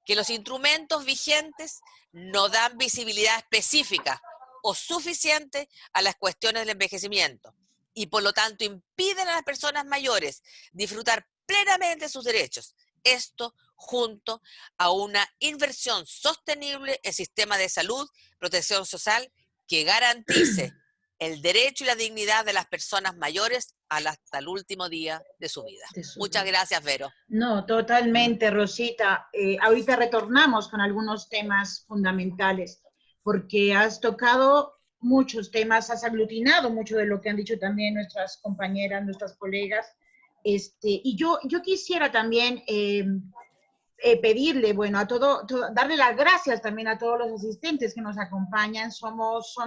que los instrumentos vigentes no dan visibilidad específica o suficiente a las cuestiones del envejecimiento y por lo tanto impiden a las personas mayores disfrutar plenamente sus derechos. Esto junto a una inversión sostenible en sistemas de salud, protección social, que garantice el derecho y la dignidad de las personas mayores hasta el último día de su vida. Muchas gracias, Vero. No, totalmente, Rosita. Ahorita retornamos con algunos temas fundamentales, porque has tocado muchos temas, has aglutinado mucho de lo que han dicho también nuestras compañeras, nuestras colegas. Y yo quisiera también pedirle, bueno, darle las gracias también a todos los asistentes que nos acompañan. Son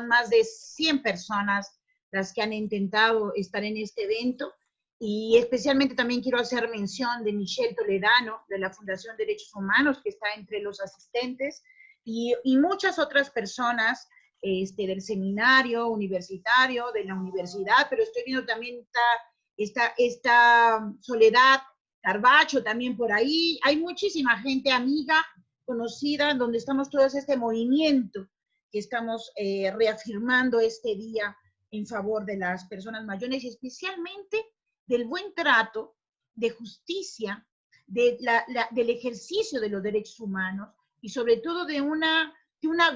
más de 100 personas las que han intentado estar en este evento, y especialmente también quiero hacer mención de Michelle Toledano, de la Fundación Derechos Humanos, que está entre los asistentes, y muchas otras personas del seminario universitario, de la universidad, pero estoy viendo también esta Soledad Carbacho también por ahí. Hay muchísima gente amiga, conocida, donde estamos todos este movimiento que estamos reafirmando este día en favor de las personas mayores, y especialmente del buen trato, de justicia, del ejercicio de los derechos humanos y sobre todo de una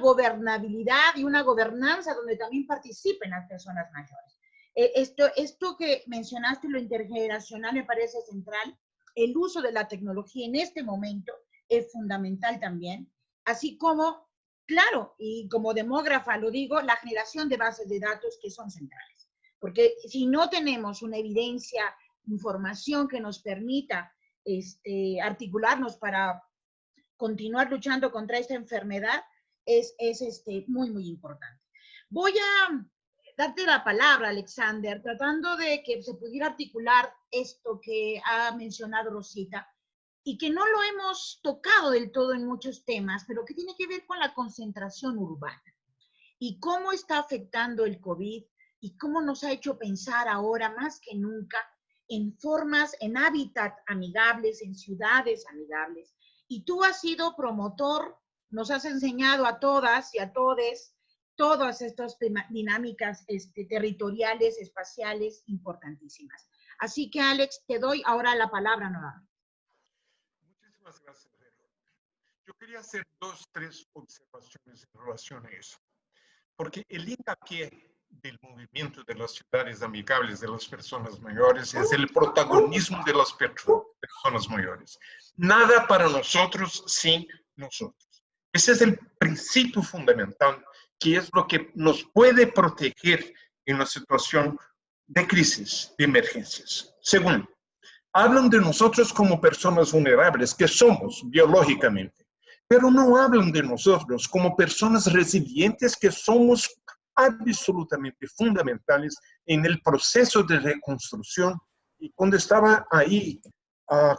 gobernabilidad y una gobernanza donde también participen las personas mayores. Esto que mencionaste, lo intergeneracional, me parece central. El uso de la tecnología en este momento es fundamental también, así como, claro, y como demógrafa lo digo, la generación de bases de datos que son centrales. Porque si no tenemos una evidencia, información que nos permita articularnos para continuar luchando contra esta enfermedad, es muy, muy importante. Voy a darte la palabra, Alexander, tratando de que se pudiera articular esto que ha mencionado Rosita, y que no lo hemos tocado del todo en muchos temas, pero que tiene que ver con la concentración urbana y cómo está afectando el COVID y cómo nos ha hecho pensar ahora más que nunca en formas, en hábitats amigables, en ciudades amigables. Y tú has sido promotor, nos has enseñado a todas y a todes todas estas dinámicas territoriales, espaciales, importantísimas. Así que, Alex, te doy ahora la palabra nuevamente. Muchísimas gracias, Vero. Yo quería hacer 2, 3 observaciones en relación a eso, porque el hincapié del movimiento de las ciudades amigables de las personas mayores es el protagonismo de las personas mayores. Nada para nosotros sin nosotros. Ese es el principio fundamental, que es lo que nos puede proteger en una situación de crisis, de emergencias. Segundo, hablan de nosotros como personas vulnerables, que somos biológicamente, pero no hablan de nosotros como personas resilientes, que somos absolutamente fundamentales en el proceso de reconstrucción. Y cuando estaba ahí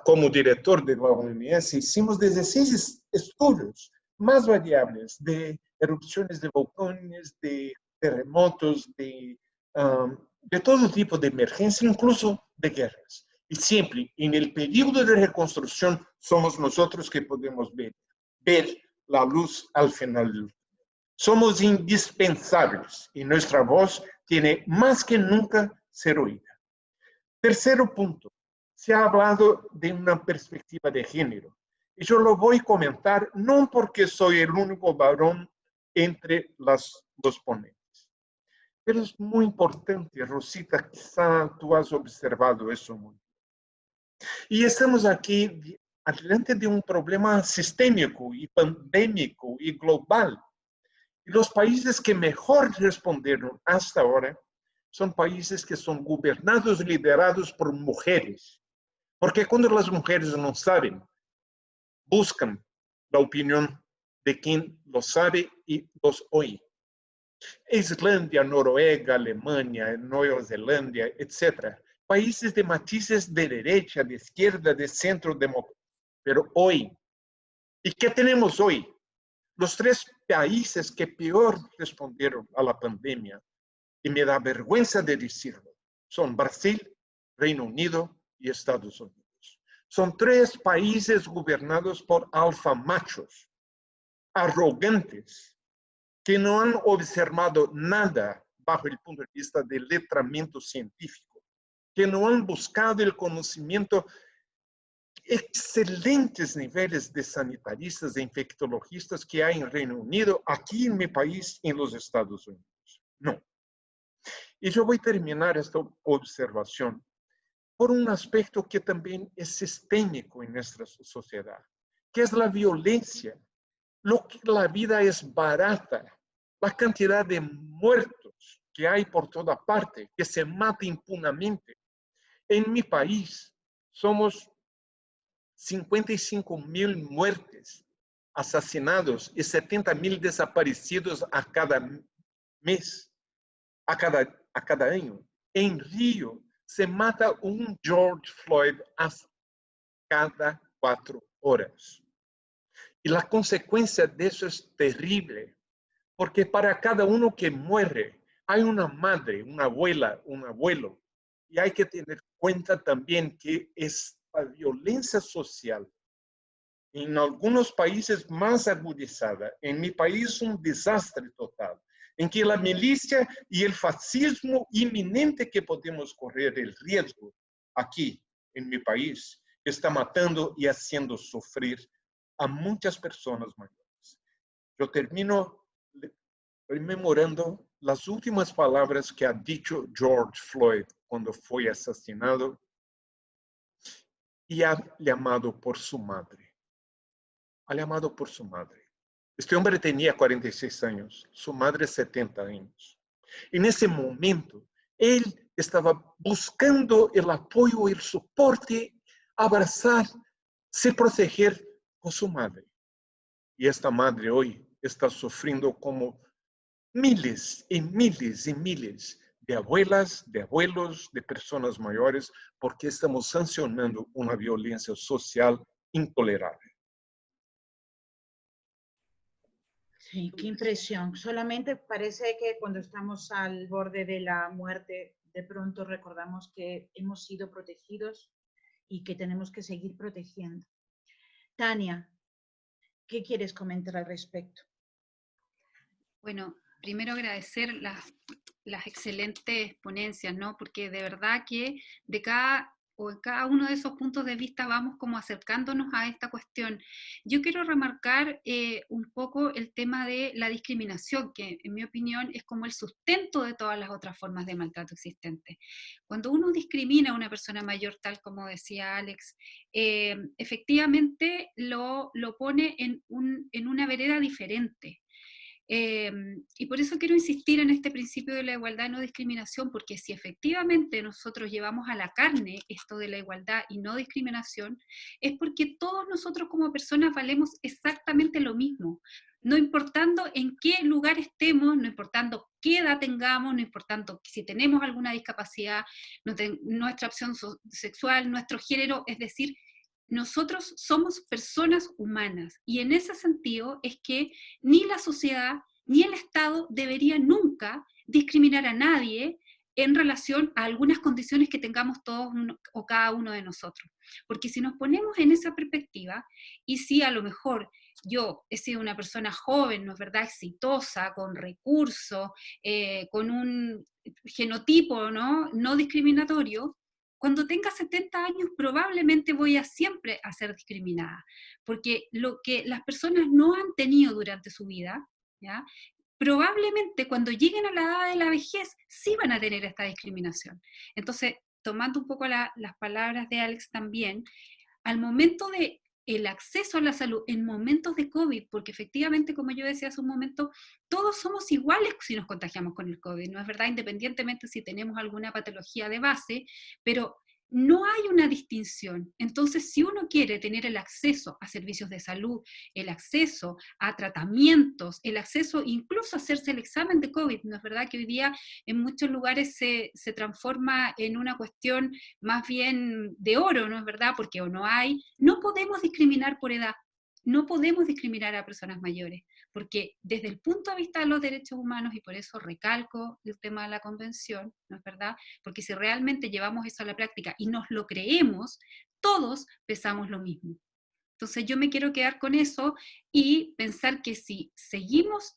como director de la OMS, hicimos 16 estudios más variables de erupciones de volcanes, de terremotos, de todo tipo de emergencia, incluso de guerras. Y siempre en el periodo de reconstrucción somos nosotros que podemos ver la luz al final del túnel. Somos indispensables y nuestra voz tiene más que nunca ser oída. Tercero punto, se ha hablado de una perspectiva de género. Y yo lo voy a comentar no porque soy el único varón entre los ponentes. Pero es muy importante, Rosita, quizá tú has observado eso muy bien. Y estamos aquí delante de un problema sistémico y pandémico y global. Y los países que mejor respondieron hasta ahora son países que son gobernados y liderados por mujeres. Porque cuando las mujeres no saben, buscan la opinión de quien lo sabe y los oye. Islandia, Noruega, Alemania, Nueva Zelanda, etc. Países de matices de derecha, de izquierda, de centro democrático. Pero hoy, ¿y qué tenemos hoy? Los 3 países que peor respondieron a la pandemia, y me da vergüenza de decirlo, son Brasil, Reino Unido y Estados Unidos. Son 3 países gobernados por alfamachos, arrogantes, que no han observado nada bajo el punto de vista del letramiento científico, que no han buscado el conocimiento, excelentes niveles de sanitaristas, de infectologistas que hay en Reino Unido, aquí en mi país, en los Estados Unidos. No. Y yo voy a terminar esta observación por un aspecto que también es sistémico en nuestra sociedad, que es la violencia. Lo que la vida es barata, la cantidad de muertos que hay por toda parte, que se mata impunemente. En mi país somos 55,000 muertes, asesinados y 70,000 desaparecidos a cada mes, a cada año. En Río se mata un George Floyd a cada 4 horas. Y la consecuencia de eso es terrible, porque para cada uno que muere hay una madre, una abuela, un abuelo. Y hay que tener cuenta también que esta violencia social, en algunos países más agudizada, en mi país un desastre total. en que la milicia y el fascismo inminente que podemos correr el riesgo aquí en mi país está matando y haciendo sufrir a muchas personas mayores. Yo termino rememorando las últimas palabras que ha dicho George Floyd cuando fue asesinado y ha llamado por su madre. Ha llamado por su madre. Este hombre tenía 46 años, su madre 70 años. En ese momento, él estaba buscando el apoyo, el soporte, abrazar, se proteger con su madre. Y esta madre hoy está sufriendo como miles y miles y miles de abuelas, de abuelos, de personas mayores, porque estamos sancionando una violencia social intolerable. Sí, qué impresión. Solamente parece que cuando estamos al borde de la muerte, de pronto recordamos que hemos sido protegidos y que tenemos que seguir protegiendo. Tania, ¿qué quieres comentar al respecto? Bueno, primero agradecer las excelentes ponencias, ¿no? Porque de verdad que en cada uno de esos puntos de vista vamos como acercándonos a esta cuestión. Yo quiero remarcar un poco el tema de la discriminación, que en mi opinión es como el sustento de todas las otras formas de maltrato existentes. Cuando uno discrimina a una persona mayor, tal como decía Alex, efectivamente lo pone en una vereda diferente. Y por eso quiero insistir en este principio de la igualdad y no discriminación, porque si efectivamente nosotros llevamos a la carne esto de la igualdad y no discriminación, es porque todos nosotros como personas valemos exactamente lo mismo, no importando en qué lugar estemos, no importando qué edad tengamos, no importando si tenemos alguna discapacidad, nuestra opción sexual, nuestro género, es decir, nosotros somos personas humanas y en ese sentido es que ni la sociedad ni el Estado debería nunca discriminar a nadie en relación a algunas condiciones que tengamos todos o cada uno de nosotros. Porque si nos ponemos en esa perspectiva, y si a lo mejor yo he sido una persona joven, ¿no es verdad?, exitosa, con recursos, con un genotipo, no discriminatorio, cuando tenga 70 años probablemente voy a siempre a ser discriminada, porque lo que las personas no han tenido durante su vida, ¿ya?, probablemente cuando lleguen a la edad de la vejez sí van a tener esta discriminación. Entonces, tomando un poco las palabras de Alex también, al momento de el acceso a la salud en momentos de COVID, porque efectivamente, como yo decía hace un momento, todos somos iguales si nos contagiamos con el COVID, ¿no es verdad? Independientemente si tenemos alguna patología de base, pero no hay una distinción. Entonces, si uno quiere tener el acceso a servicios de salud, el acceso a tratamientos, el acceso incluso a hacerse el examen de COVID, ¿no es verdad? Que hoy día en muchos lugares se transforma en una cuestión más bien de oro, ¿no es verdad? Porque o no podemos discriminar por edad, no podemos discriminar a personas mayores, porque desde el punto de vista de los derechos humanos, y por eso recalco el tema de la convención, ¿no es verdad? Porque si realmente llevamos eso a la práctica y nos lo creemos, todos pesamos lo mismo. Entonces yo me quiero quedar con eso y pensar que si seguimos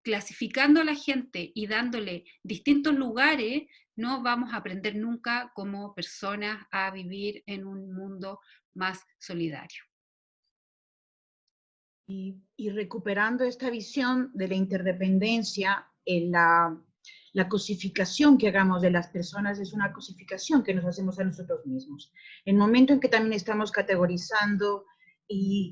clasificando a la gente y dándole distintos lugares, no vamos a aprender nunca como personas a vivir en un mundo más solidario. Y recuperando esta visión de la interdependencia, en la cosificación que hagamos de las personas es una cosificación que nos hacemos a nosotros mismos. El momento en que también estamos categorizando y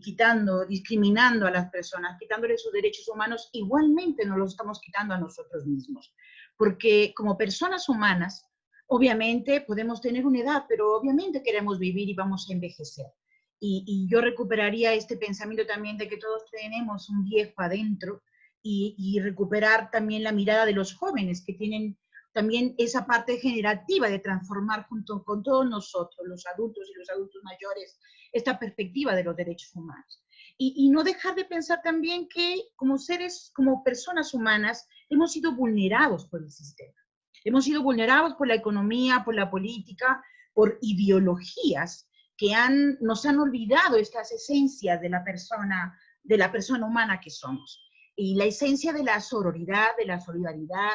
discriminando a las personas, quitándoles sus derechos humanos, igualmente nos los estamos quitando a nosotros mismos. Porque como personas humanas, obviamente podemos tener una edad, pero obviamente queremos vivir y vamos a envejecer. Y yo recuperaría este pensamiento también de que todos tenemos un viejo adentro y recuperar también la mirada de los jóvenes que tienen también esa parte generativa de transformar junto con todos nosotros, los adultos y los adultos mayores, esta perspectiva de los derechos humanos. Y no dejar de pensar también que como seres, como personas humanas, hemos sido vulnerados por el sistema. Hemos sido vulnerados por la economía, por la política, por ideologías que nos han olvidado estas esencias de la persona humana que somos. y la esencia de la sororidad, de la solidaridad,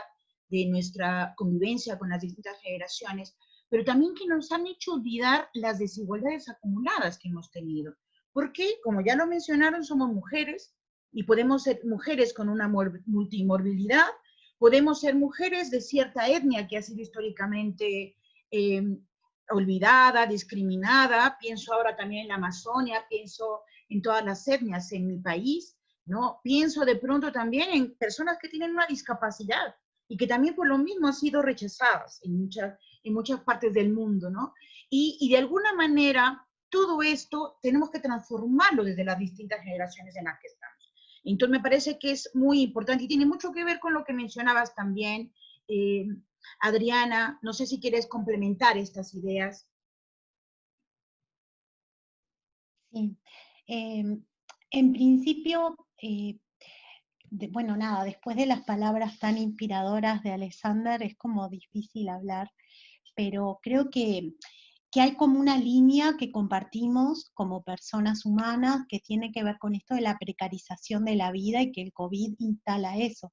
de nuestra convivencia con las distintas generaciones, pero también que nos han hecho olvidar las desigualdades acumuladas que hemos tenido. Porque, como ya lo mencionaron, somos mujeres y podemos ser mujeres con una multimorbilidad, podemos ser mujeres de cierta etnia que ha sido históricamente olvidada, discriminada. Pienso ahora también en la Amazonia, pienso en todas las etnias en mi país, ¿no? Pienso de pronto también en personas que tienen una discapacidad y que también por lo mismo han sido rechazadas en muchas partes del mundo, ¿no? Y de alguna manera todo esto tenemos que transformarlo desde las distintas generaciones en las que estamos. Entonces me parece que es muy importante y tiene mucho que ver con lo que mencionabas también, Adriana. No sé si quieres complementar estas ideas. Sí. En principio, bueno, nada, después de las palabras tan inspiradoras de Alexander es como difícil hablar, pero creo que hay como una línea que compartimos como personas humanas que tiene que ver con esto de la precarización de la vida y que el COVID instala eso.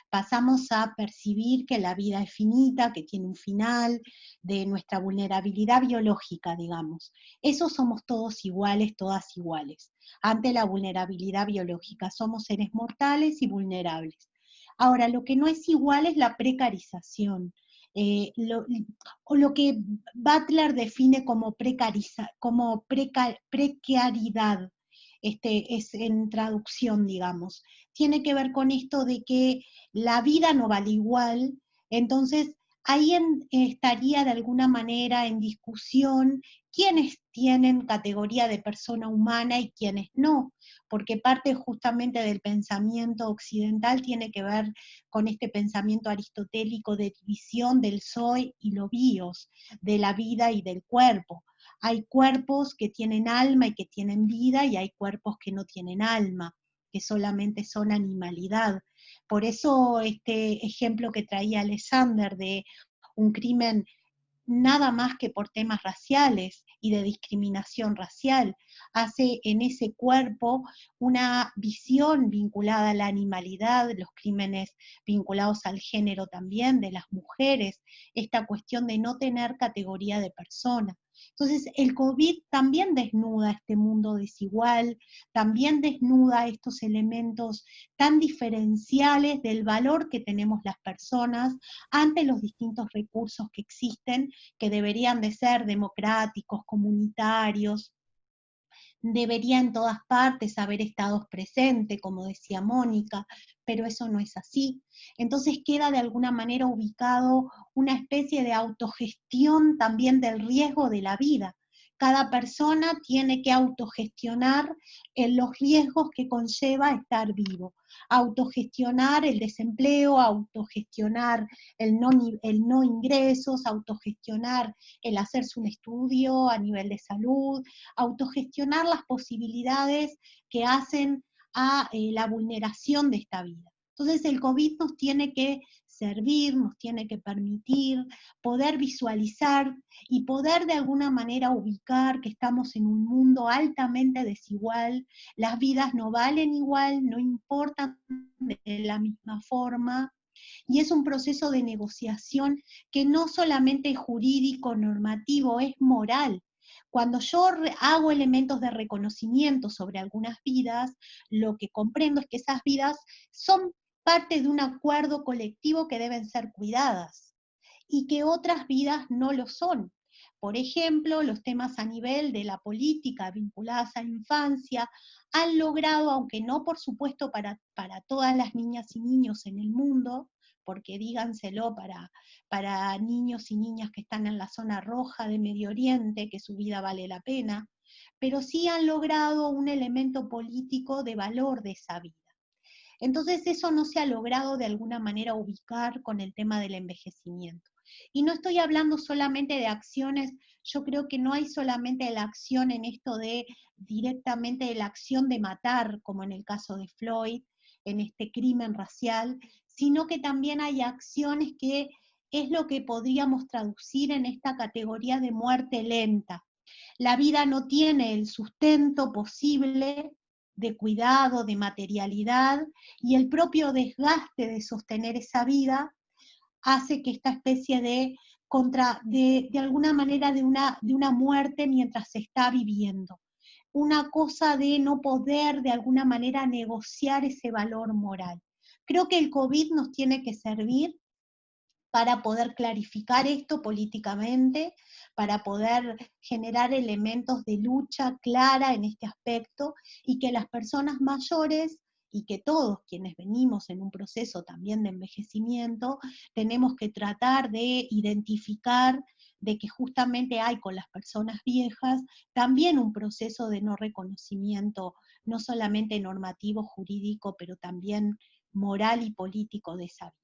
Pasamos a percibir que la vida es finita, que tiene un final, de nuestra vulnerabilidad biológica, digamos. Eso somos todos iguales, todas iguales. Ante la vulnerabilidad biológica, somos seres mortales y vulnerables. Ahora, lo que no es igual es la precarización. Lo que Butler define como precariedad, es en traducción, digamos. Tiene que ver con esto de que la vida no vale igual, entonces ahí estaría de alguna manera en discusión quiénes tienen categoría de persona humana y quiénes no, porque parte justamente del pensamiento occidental tiene que ver con este pensamiento aristotélico de división del zoe y lo bios, de la vida y del cuerpo. Hay cuerpos que tienen alma y que tienen vida, y hay cuerpos que no tienen alma, que solamente son animalidad. Por eso este ejemplo que traía Alexander de un crimen nada más que por temas raciales y de discriminación racial, hace en ese cuerpo una visión vinculada a la animalidad, los crímenes vinculados al género también de las mujeres, esta cuestión de no tener categoría de persona. Entonces el COVID también desnuda este mundo desigual, también desnuda estos elementos tan diferenciales del valor que tenemos las personas ante los distintos recursos que existen, que deberían de ser democráticos, comunitarios, debería en todas partes haber estados presentes, como decía Mónica, pero eso no es así. Entonces queda de alguna manera ubicado una especie de autogestión también del riesgo de la vida. Cada persona tiene que autogestionar los riesgos que conlleva estar vivo, autogestionar el desempleo, autogestionar el no ingresos, autogestionar el hacerse un estudio a nivel de salud, autogestionar las posibilidades que hacen a la vulneración de esta vida. Entonces el COVID nos tiene que servir, nos tiene que permitir poder visualizar y poder de alguna manera ubicar que estamos en un mundo altamente desigual, las vidas no valen igual, no importan de la misma forma, y es un proceso de negociación que no solamente es jurídico, normativo, es moral. Cuando yo hago elementos de reconocimiento sobre algunas vidas, lo que comprendo es que esas vidas son parte de un acuerdo colectivo que deben ser cuidadas y que otras vidas no lo son. Por ejemplo, los temas a nivel de la política vinculadas a la infancia han logrado, aunque no por supuesto para todas las niñas y niños en el mundo, porque díganselo para niños y niñas que están en la zona roja de Medio Oriente, que su vida vale la pena, pero sí han logrado un elemento político de valor de esa vida. Entonces eso no se ha logrado de alguna manera ubicar con el tema del envejecimiento. Y no estoy hablando solamente de acciones, yo creo que no hay solamente la acción en esto de directamente de la acción de matar, como en el caso de Floyd, en este crimen racial, sino que también hay acciones que es lo que podríamos traducir en esta categoría de muerte lenta. La vida no tiene el sustento posible de cuidado, de materialidad, y el propio desgaste de sostener esa vida hace que esta especie de alguna manera de una muerte mientras se está viviendo. Una cosa de no poder de alguna manera negociar ese valor moral. Creo que el COVID nos tiene que servir para poder clarificar esto políticamente, para poder generar elementos de lucha clara en este aspecto, y que las personas mayores, y que todos quienes venimos en un proceso también de envejecimiento, tenemos que tratar de identificar de que justamente hay con las personas viejas también un proceso de no reconocimiento, no solamente normativo, jurídico, pero también moral y político de esa vida.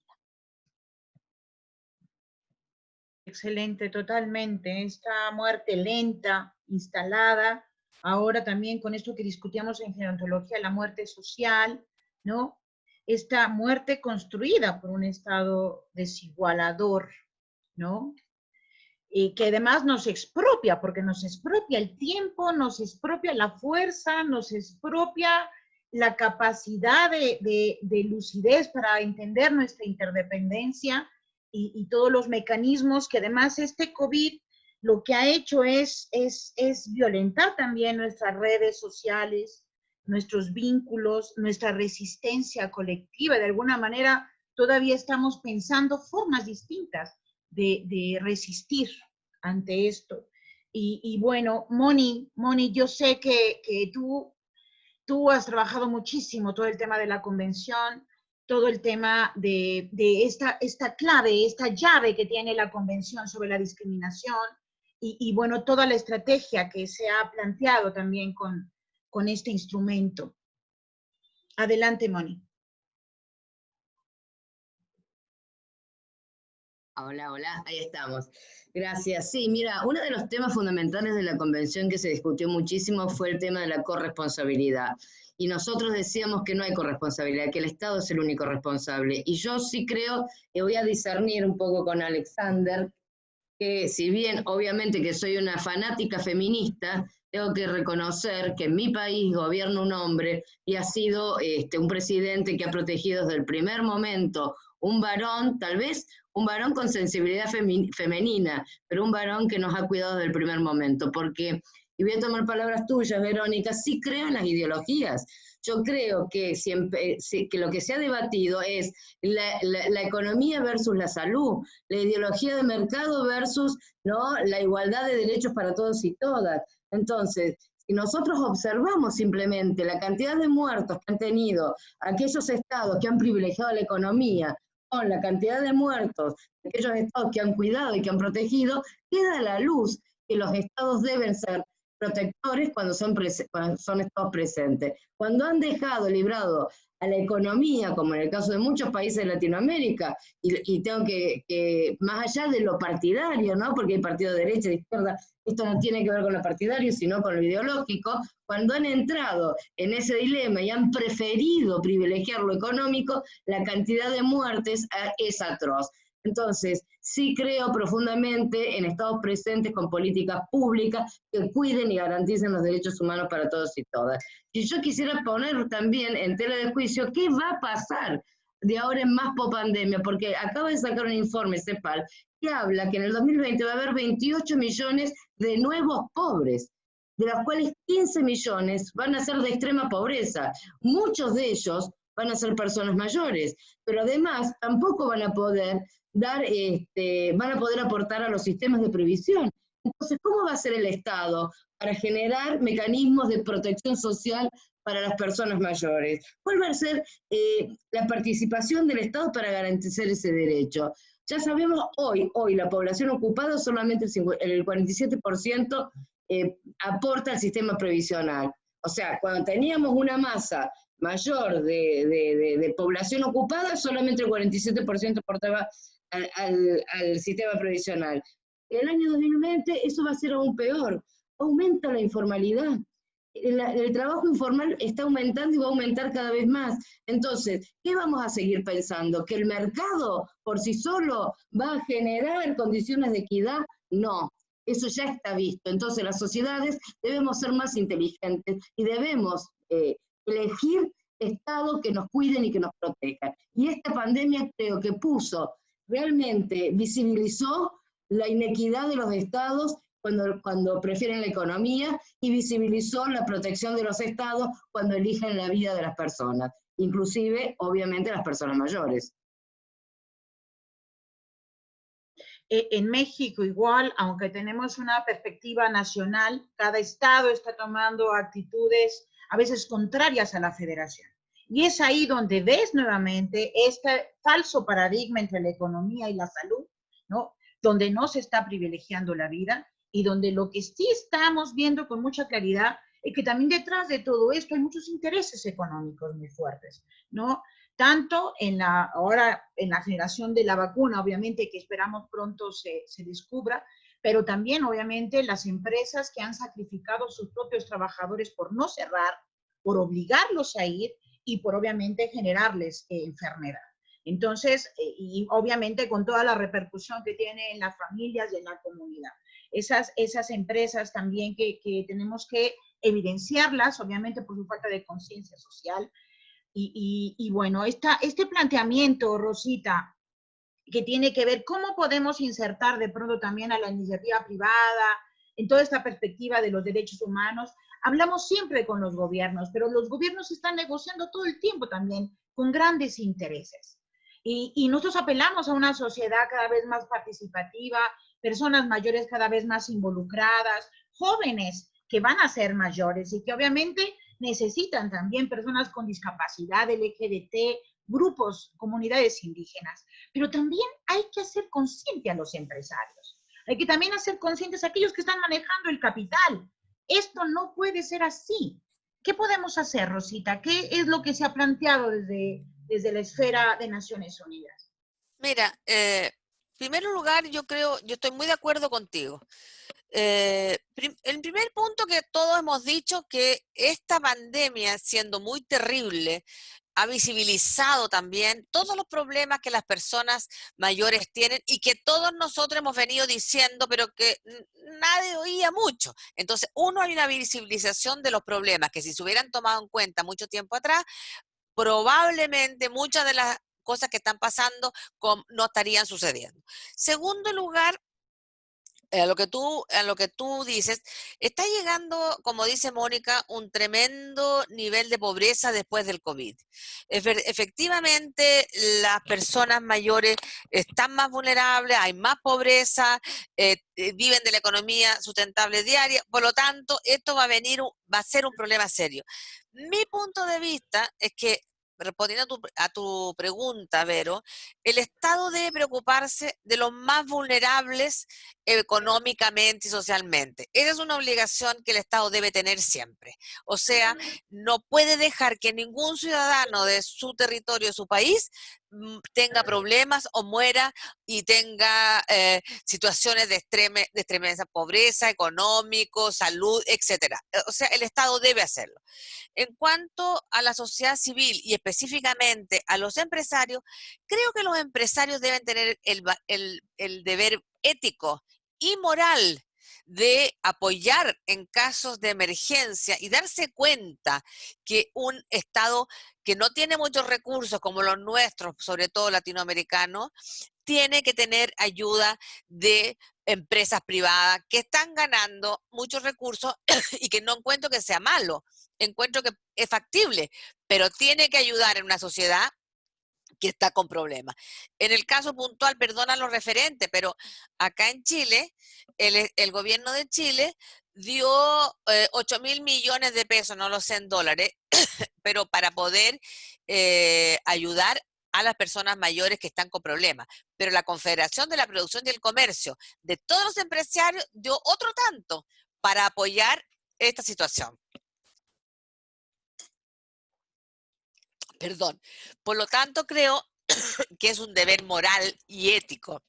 Excelente, totalmente. Esta muerte lenta, instalada, ahora también con esto que discutíamos en gerontología, la muerte social, ¿no? Esta muerte construida por un Estado desigualador, ¿no? Y que además nos expropia, porque nos expropia el tiempo, nos expropia la fuerza, nos expropia la capacidad de lucidez para entender nuestra interdependencia, y todos los mecanismos que además este COVID lo que ha hecho es violentar también nuestras redes sociales, nuestros vínculos, nuestra resistencia colectiva. De alguna manera todavía estamos pensando formas distintas de resistir ante esto. Y bueno, Moni, yo sé que tú has trabajado muchísimo todo el tema de la convención, todo el tema de esta clave, esta llave que tiene la Convención sobre la discriminación, y bueno, toda la estrategia que se ha planteado también con este instrumento. Adelante, Moni. Hola, hola, ahí estamos. Gracias. Sí, mira, uno de los temas fundamentales de la convención que se discutió muchísimo fue el tema de la corresponsabilidad. Y nosotros decíamos que no hay corresponsabilidad, que el Estado es el único responsable. Y yo sí creo que voy a discernir un poco con Alexander, que si bien obviamente que soy una fanática feminista, tengo que reconocer que en mi país gobierna un hombre y ha sido un presidente que ha protegido desde el primer momento un varón, tal vez un varón con sensibilidad femenina, pero un varón que nos ha cuidado desde el primer momento, porque, y voy a tomar palabras tuyas, Verónica, sí creo en las ideologías. Yo creo que, que lo que se ha debatido es la economía versus la salud, la ideología de mercado versus, ¿no?, la igualdad de derechos para todos y todas. Entonces, si nosotros observamos simplemente la cantidad de muertos que han tenido aquellos estados que han privilegiado la economía, con la cantidad de muertos de aquellos estados que han cuidado y que han protegido, queda a la luz que los estados deben ser protectores cuando son estados presentes. Cuando han dejado librado a la economía, como en el caso de muchos países de Latinoamérica, y tengo que, más allá de lo partidario, ¿no?, porque hay partido de derecha y de izquierda, esto no tiene que ver con lo partidario, sino con lo ideológico, cuando han entrado en ese dilema y han preferido privilegiar lo económico, la cantidad de muertes es atroz. Entonces, sí creo profundamente en estados presentes con políticas públicas que cuiden y garanticen los derechos humanos para todos y todas. Y yo quisiera poner también en tela de juicio qué va a pasar de ahora en más post-pandemia, porque acaba de sacar un informe, CEPAL, que habla que en el 2020 va a haber 28 millones de nuevos pobres, de los cuales 15 millones van a ser de extrema pobreza. Muchos de ellos van a ser personas mayores, pero además tampoco van a poder van a poder aportar a los sistemas de previsión. Entonces, ¿cómo va a ser el Estado para generar mecanismos de protección social para las personas mayores? ¿Cuál va a ser la participación del Estado para garantizar ese derecho? Ya sabemos hoy la población ocupada solamente el 47% aporta al sistema previsional. O sea, cuando teníamos una masa mayor de población ocupada, solamente el 47% aportaba al sistema previsional. En el año 2020 eso va a ser aún peor, aumenta la informalidad. El trabajo informal está aumentando y va a aumentar cada vez más. Entonces, ¿qué vamos a seguir pensando? ¿Que el mercado por sí solo va a generar condiciones de equidad? No, eso ya está visto. Entonces, las sociedades debemos ser más inteligentes y debemos elegir estados que nos cuiden y que nos protejan. Y esta pandemia creo que realmente visibilizó la inequidad de los estados cuando prefieren la economía y visibilizó la protección de los estados cuando eligen la vida de las personas, inclusive, obviamente, las personas mayores. En México igual, aunque tenemos una perspectiva nacional, cada estado está tomando actitudes a veces contrarias a la federación. Y es ahí donde ves nuevamente este falso paradigma entre la economía y la salud, ¿no? Donde no se está privilegiando la vida y donde lo que sí estamos viendo con mucha claridad es que también detrás de todo esto hay muchos intereses económicos muy fuertes, ¿no? Tanto ahora en la generación de la vacuna, obviamente que esperamos pronto se descubra, pero también obviamente las empresas que han sacrificado sus propios trabajadores por no cerrar, por obligarlos a ir y por obviamente generarles enfermedad. Entonces, y obviamente con toda la repercusión que tiene en las familias y en la comunidad. Esas empresas también que tenemos que evidenciarlas, obviamente por su falta de conciencia social. Y bueno, este planteamiento, Rosita, que tiene que ver cómo podemos insertar de pronto también a la iniciativa privada en toda esta perspectiva de los derechos humanos. Hablamos siempre con los gobiernos, pero los gobiernos están negociando todo el tiempo también con grandes intereses. Y nosotros apelamos a una sociedad cada vez más participativa, personas mayores cada vez más involucradas, jóvenes que van a ser mayores y que obviamente necesitan también personas con discapacidad, LGBT, grupos, comunidades indígenas. Pero también hay que hacer consciente a los empresarios. Hay que también hacer conscientes a aquellos que están manejando el capital. Esto no puede ser así. ¿Qué podemos hacer, Rosita? ¿Qué es lo que se ha planteado desde la esfera de Naciones Unidas? Mira, en primer lugar, yo estoy muy de acuerdo contigo. El primer punto que todos hemos dicho, que esta pandemia, siendo muy terrible, ha visibilizado también todos los problemas que las personas mayores tienen y que todos nosotros hemos venido diciendo, pero que nadie oía mucho. Entonces, hay una visibilización de los problemas que si se hubieran tomado en cuenta mucho tiempo atrás, probablemente muchas de las cosas que están pasando no estarían sucediendo. Segundo lugar, a lo que tú dices, está llegando, como dice Mónica, un tremendo nivel de pobreza después del COVID. Efectivamente, las personas mayores están más vulnerables, hay más pobreza, viven de la economía sustentable diaria, por lo tanto, esto va a ser un problema serio. Mi punto de vista es que, respondiendo a tu pregunta, Vero, el Estado debe preocuparse de los más vulnerables económicamente y socialmente. Esa es una obligación que el Estado debe tener siempre. O sea, no puede dejar que ningún ciudadano de su territorio, de su país, tenga problemas o muera y tenga situaciones de extrema pobreza, económico, salud, etcétera. O sea, el Estado debe hacerlo. En cuanto a la sociedad civil y específicamente a los empresarios, creo que los empresarios deben tener el deber ético y moral de apoyar en casos de emergencia y darse cuenta que un Estado que no tiene muchos recursos como los nuestros, sobre todo latinoamericanos, tiene que tener ayuda de empresas privadas que están ganando muchos recursos y que no encuentro que sea malo, encuentro que es factible, pero tiene que ayudar en una sociedad que está con problemas. En el caso puntual, perdona los referentes, pero acá en Chile, el gobierno de Chile dio 8.000 millones de pesos, no lo sé en dólares, pero para poder ayudar a las personas mayores que están con problemas. Pero la Confederación de la Producción y el Comercio de todos los empresarios dio otro tanto para apoyar esta situación. Perdón. Por lo tanto, creo que es un deber moral y ético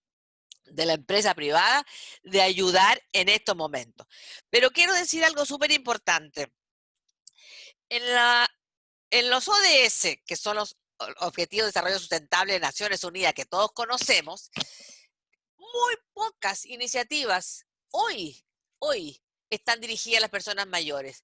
de la empresa privada de ayudar en estos momentos. Pero quiero decir algo súper importante. En los ODS, que son los Objetivos de Desarrollo Sustentable de Naciones Unidas, que todos conocemos, muy pocas iniciativas hoy están dirigidas a las personas mayores.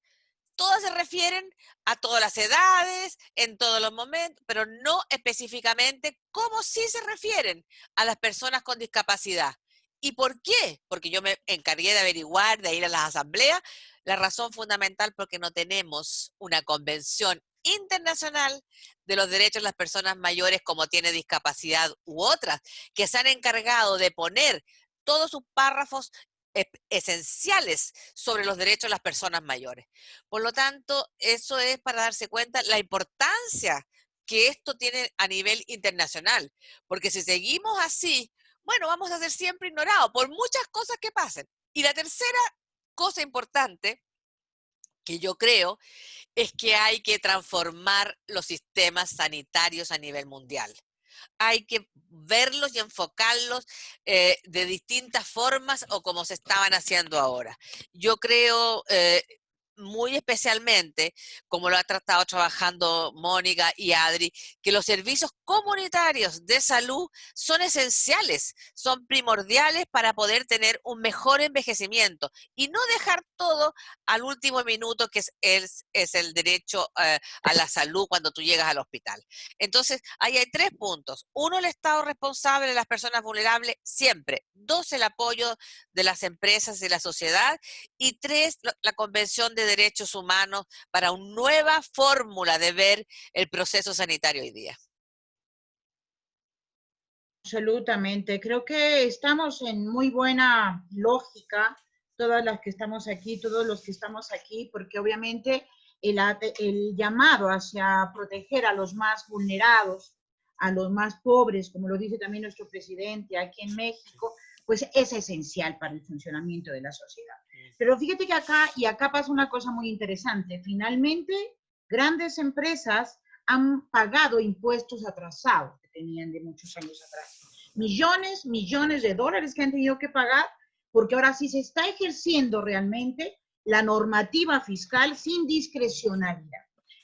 todas se refieren a todas las edades, en todos los momentos, pero no específicamente como sí se refieren a las personas con discapacidad. ¿Y por qué? Porque yo me encargué de averiguar, de ir a las asambleas. La razón fundamental porque no tenemos una convención internacional de los derechos de las personas mayores como tiene discapacidad u otras, que se han encargado de poner todos sus párrafos esenciales sobre los derechos de las personas mayores. Por lo tanto, eso es para darse cuenta la importancia que esto tiene a nivel internacional, porque si seguimos así, bueno, vamos a ser siempre ignorados por muchas cosas que pasen. Y la tercera cosa importante que yo creo es que hay que transformar los sistemas sanitarios a nivel mundial. Hay que verlos y enfocarlos de distintas formas o como se estaban haciendo ahora. Yo creo muy especialmente, como lo ha tratado trabajando Mónica y Adri, que los servicios comunitarios de salud son esenciales, son primordiales para poder tener un mejor envejecimiento y no dejar todo al último minuto, que es el derecho a la salud cuando tú llegas al hospital. Entonces, ahí hay 3 puntos. 1, el Estado responsable de las personas vulnerables, siempre. 2, el apoyo de las empresas y de la sociedad. Y 3, la Convención de Derechos Humanos para una nueva fórmula de ver el proceso sanitario hoy día. Absolutamente. Creo que estamos en muy buena lógica, todas las que estamos aquí, todos los que estamos aquí, porque obviamente el llamado hacia proteger a los más vulnerados, a los más pobres, como lo dice también nuestro presidente aquí en México, pues es esencial para el funcionamiento de la sociedad. Pero fíjate que acá pasa una cosa muy interesante. Finalmente, grandes empresas han pagado impuestos atrasados que tenían de muchos años atrás. Millones de dólares que han tenido que pagar, porque ahora sí se está ejerciendo realmente la normativa fiscal sin discrecionalidad.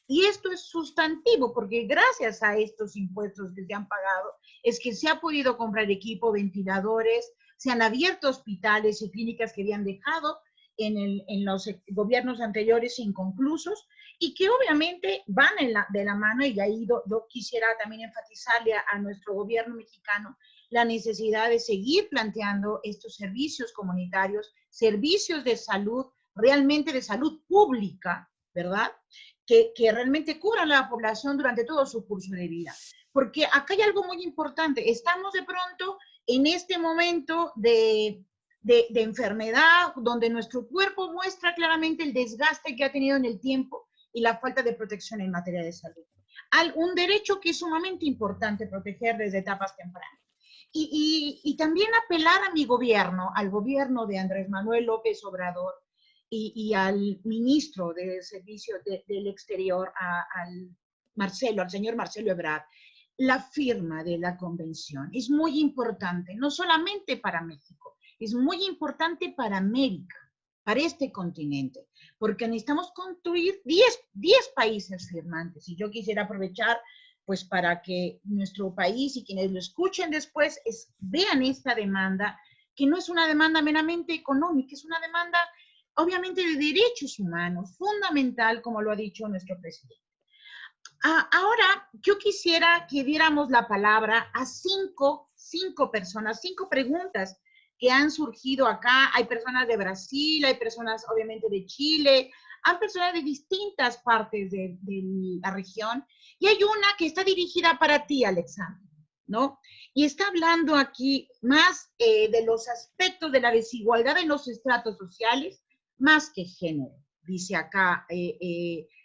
Y esto es sustantivo, porque gracias a estos impuestos que se han pagado, es que se ha podido comprar equipo, ventiladores, se han abierto hospitales y clínicas que habían dejado en los gobiernos anteriores inconclusos, y que obviamente van de la mano, y ahí yo quisiera también enfatizarle a nuestro gobierno mexicano la necesidad de seguir planteando estos servicios comunitarios, servicios de salud, realmente de salud pública, ¿verdad? Que realmente cubran a la población durante todo su curso de vida. Porque acá hay algo muy importante, estamos de pronto en este momento de enfermedad, donde nuestro cuerpo muestra claramente el desgaste que ha tenido en el tiempo y la falta de protección en materia de salud. Un derecho que es sumamente importante proteger desde etapas tempranas. Y también apelar a mi gobierno, al gobierno de Andrés Manuel López Obrador y al ministro de Servicios del Exterior, al señor Marcelo Ebrard, la firma de la convención. Es muy importante, no solamente para México, es muy importante para América, para este continente, porque necesitamos construir 10 países firmantes. Y yo quisiera aprovechar pues para que nuestro país y quienes lo escuchen después vean esta demanda, que no es una demanda meramente económica, es una demanda obviamente de derechos humanos, fundamental, como lo ha dicho nuestro presidente. Ahora, yo quisiera que diéramos la palabra a cinco personas, 5 preguntas que han surgido acá. Hay personas de Brasil, hay personas obviamente de Chile, hay personas de distintas partes de la región, y hay una que está dirigida para ti, Alexandra, ¿no? Y está hablando aquí más de los aspectos de la desigualdad en los estratos sociales, más que género, dice acá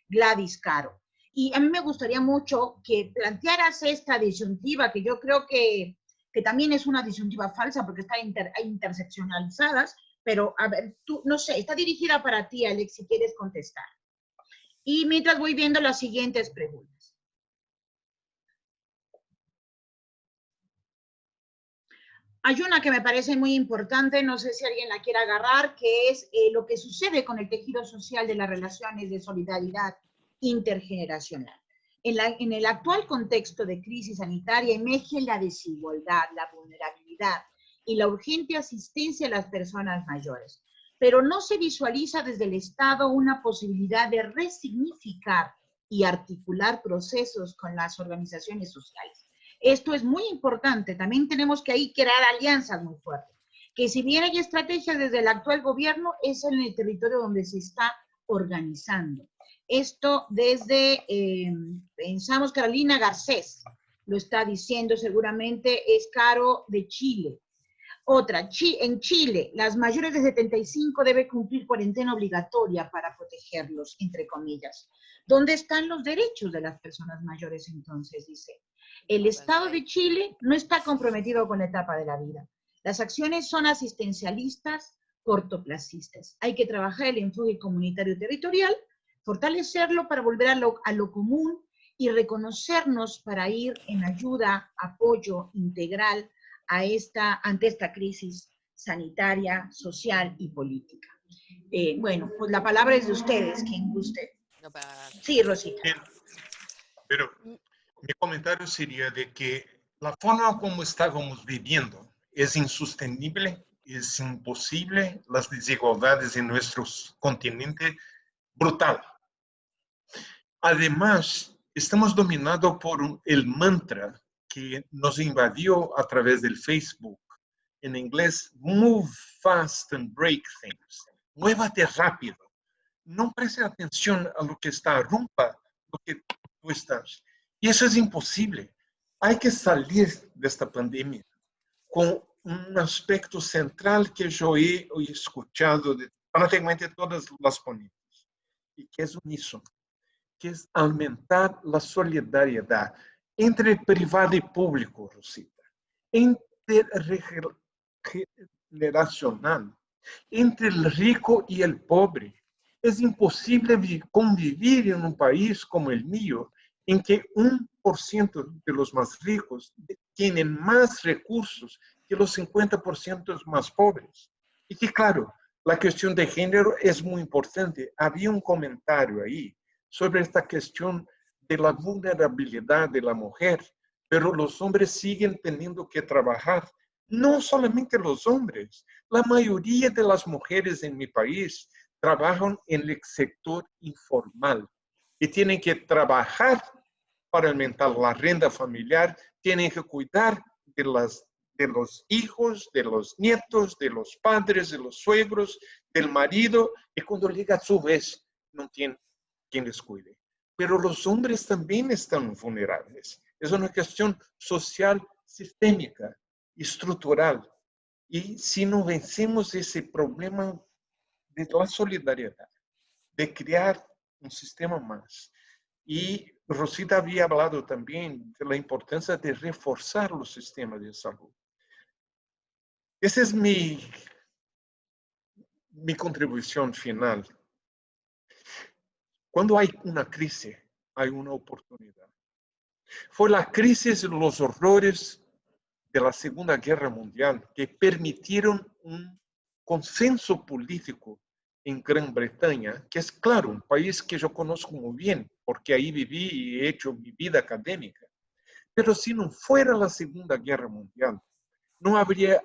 Gladys Caro. Y a mí me gustaría mucho que plantearas esta disyuntiva, que yo creo que también es una disyuntiva falsa, porque están interseccionalizadas, pero a ver, tú, no sé, está dirigida para ti, Alex, si quieres contestar. Y mientras voy viendo las siguientes preguntas. Hay una que me parece muy importante, no sé si alguien la quiere agarrar, que es lo que sucede con el tejido social de las relaciones de solidaridad intergeneracional. En el actual contexto de crisis sanitaria emerge la desigualdad, la vulnerabilidad y la urgente asistencia a las personas mayores. pero no se visualiza desde el Estado una posibilidad de resignificar y articular procesos con las organizaciones sociales. Esto es muy importante, también tenemos que ahí crear alianzas muy fuertes, que si bien hay estrategias desde el actual gobierno, es en el territorio donde se está organizando. Esto desde, pensamos, Carolina Garcés lo está diciendo seguramente, es Caro de Chile. Otra, en Chile, las mayores de 75 deben cumplir cuarentena obligatoria para protegerlos, entre comillas. ¿Dónde están los derechos de las personas mayores entonces? Dice. El Estado de Chile no está comprometido con la etapa de la vida. Las acciones son asistencialistas, cortoplacistas. Hay que trabajar el enfoque comunitario territorial, fortalecerlo para volver a lo común y reconocernos para ir en ayuda, apoyo integral ante esta crisis sanitaria, social y política. Bueno, pues la palabra es de ustedes, quien guste. Sí, Rosita. Bien, pero mi comentario sería de que la forma como estábamos viviendo es insostenible, es imposible, las desigualdades en nuestro continente, brutal. Además, estamos dominados por el mantra que nos invadió a través del Facebook. En inglés, move fast and break things. Muévate rápido. No preste atención a lo que está, rompa lo que tú estás. Y eso es imposible. Hay que salir de esta pandemia con un aspecto central que yo he escuchado de prácticamente todas las ponencias, y que es unísono, que es aumentar la solidaridad entre privado y público, Rosita, intergeneracional, entre el rico y el pobre. Es imposible convivir en un país como el mío, en que 1% de los más ricos tienen más recursos que los 50% más pobres. Y que, claro, la cuestión de género es muy importante. Había un comentario ahí sobre esta cuestión de la vulnerabilidad de la mujer, pero los hombres siguen teniendo que trabajar. No solamente los hombres, la mayoría de las mujeres en mi país trabajan en el sector informal y tienen que trabajar para aumentar la renta familiar, tienen que cuidar de los hijos, de los nietos, de los padres, de los suegros, del marido, y cuando llega a su vez no tienen quien les cuide. Pero los hombres también están vulnerables. Es una cuestión social sistémica y estructural. Y si no vencemos ese problema de la solidaridad, de crear un sistema más. Y Rosita había hablado también de la importancia de reforzar los sistemas de salud. Esa es mi contribución final. Cuando hay una crisis, hay una oportunidad. Fue la crisis de los horrores de la Segunda Guerra Mundial que permitieron un consenso político en Gran Bretaña, que es, claro, un país que yo conozco muy bien, porque ahí viví y he hecho mi vida académica. Pero si no fuera la Segunda Guerra Mundial, no habría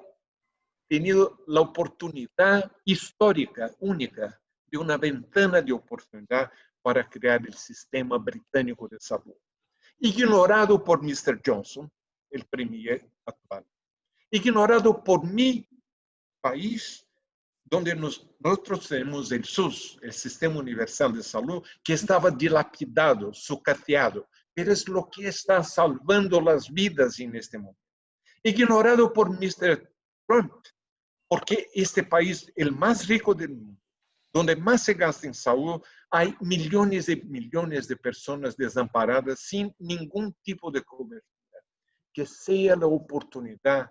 tenido la oportunidad histórica única de una ventana de oportunidad para crear el sistema británico de salud, ignorado por Mr. Johnson, el premier actual, ignorado por mi país, donde nosotros tenemos el SUS, el Sistema Universal de Salud, que estaba dilapidado, sucateado, pero es lo que está salvando las vidas en este momento. Ignorado por Mr. Trump, porque este país, el más rico del mundo, donde más se gasta en salud, hay millones y millones de personas desamparadas sin ningún tipo de cobertura. Que sea la oportunidad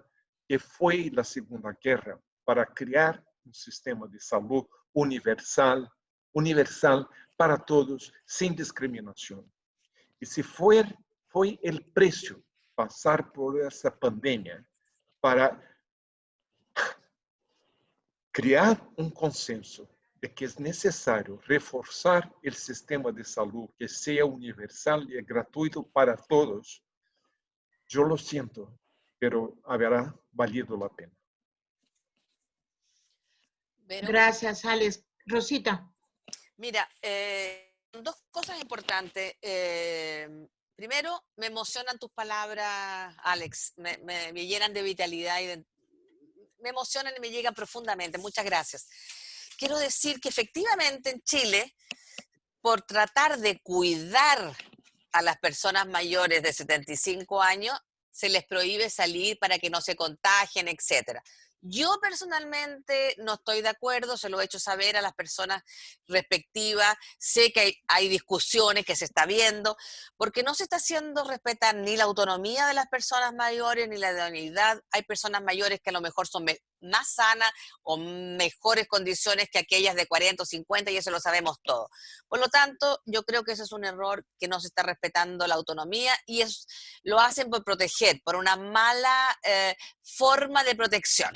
que fue la Segunda Guerra para crear un sistema de salud universal para todos, sin discriminación. Y si fue el precio pasar por esa pandemia para crear un consenso de que es necesario reforzar el sistema de salud que sea universal y gratuito para todos, yo lo siento, pero habrá valido la pena. Vero. Gracias, Alex. Rosita. Mira, dos cosas importantes. Primero, me emocionan tus palabras, Alex. Me llenan de vitalidad y me emocionan y me llegan profundamente. Muchas gracias. Quiero decir que efectivamente en Chile, por tratar de cuidar a las personas mayores de 75 años, se les prohíbe salir para que no se contagien, etc. Yo personalmente no estoy de acuerdo, se lo he hecho saber a las personas respectivas, sé que hay discusiones que se está viendo, porque no se está haciendo respetar ni la autonomía de las personas mayores, ni la idoneidad. Hay personas mayores que a lo mejor son más sanas o mejores condiciones que aquellas de 40 o 50, y eso lo sabemos todos. Por lo tanto, yo creo que ese es un error, que no se está respetando la autonomía, y lo hacen por proteger, por una mala forma de protección.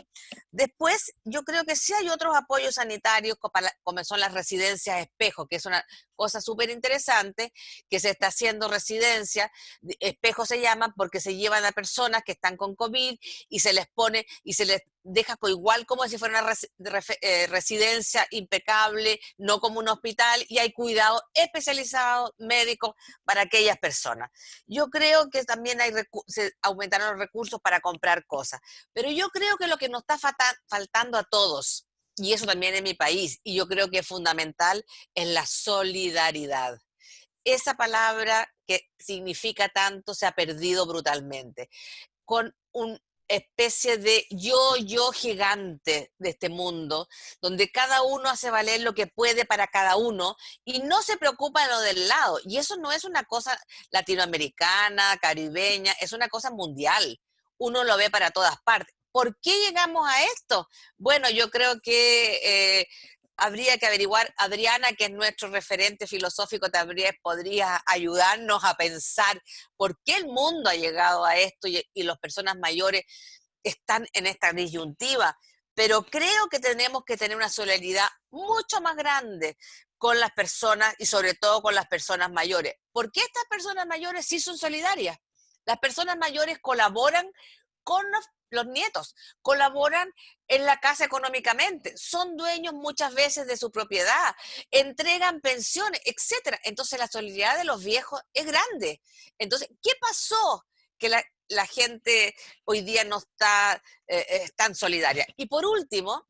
Después, yo creo que sí hay otros apoyos sanitarios, como son las residencias espejo, que es una cosa súper interesante, que se está haciendo residencia, espejo se llaman, porque se llevan a personas que están con COVID y se les pone y se les deja igual como si fuera una residencia impecable, no como un hospital, y hay cuidado especializado médico para aquellas personas. Yo creo que también se aumentaron los recursos para comprar cosas, pero yo creo que lo que nos está faltando a todos, y eso también en mi país, y yo creo que es fundamental, es la solidaridad. Esa palabra que significa tanto se ha perdido brutalmente, con una especie de yo gigante de este mundo, donde cada uno hace valer lo que puede para cada uno y no se preocupa de lo del lado. Y eso no es una cosa latinoamericana, caribeña, es una cosa mundial. Uno lo ve para todas partes. ¿Por qué llegamos a esto? Bueno, yo creo que habría que averiguar. Adriana, que es nuestro referente filosófico, también podría ayudarnos a pensar por qué el mundo ha llegado a esto y las personas mayores están en esta disyuntiva. Pero creo que tenemos que tener una solidaridad mucho más grande con las personas y sobre todo con las personas mayores. ¿Por qué estas personas mayores sí son solidarias? Las personas mayores colaboran con los nietos, colaboran en la casa económicamente, son dueños muchas veces de su propiedad, entregan pensiones, etc. Entonces la solidaridad de los viejos es grande. Entonces, ¿qué pasó que la gente hoy día no está tan solidaria? Y por último,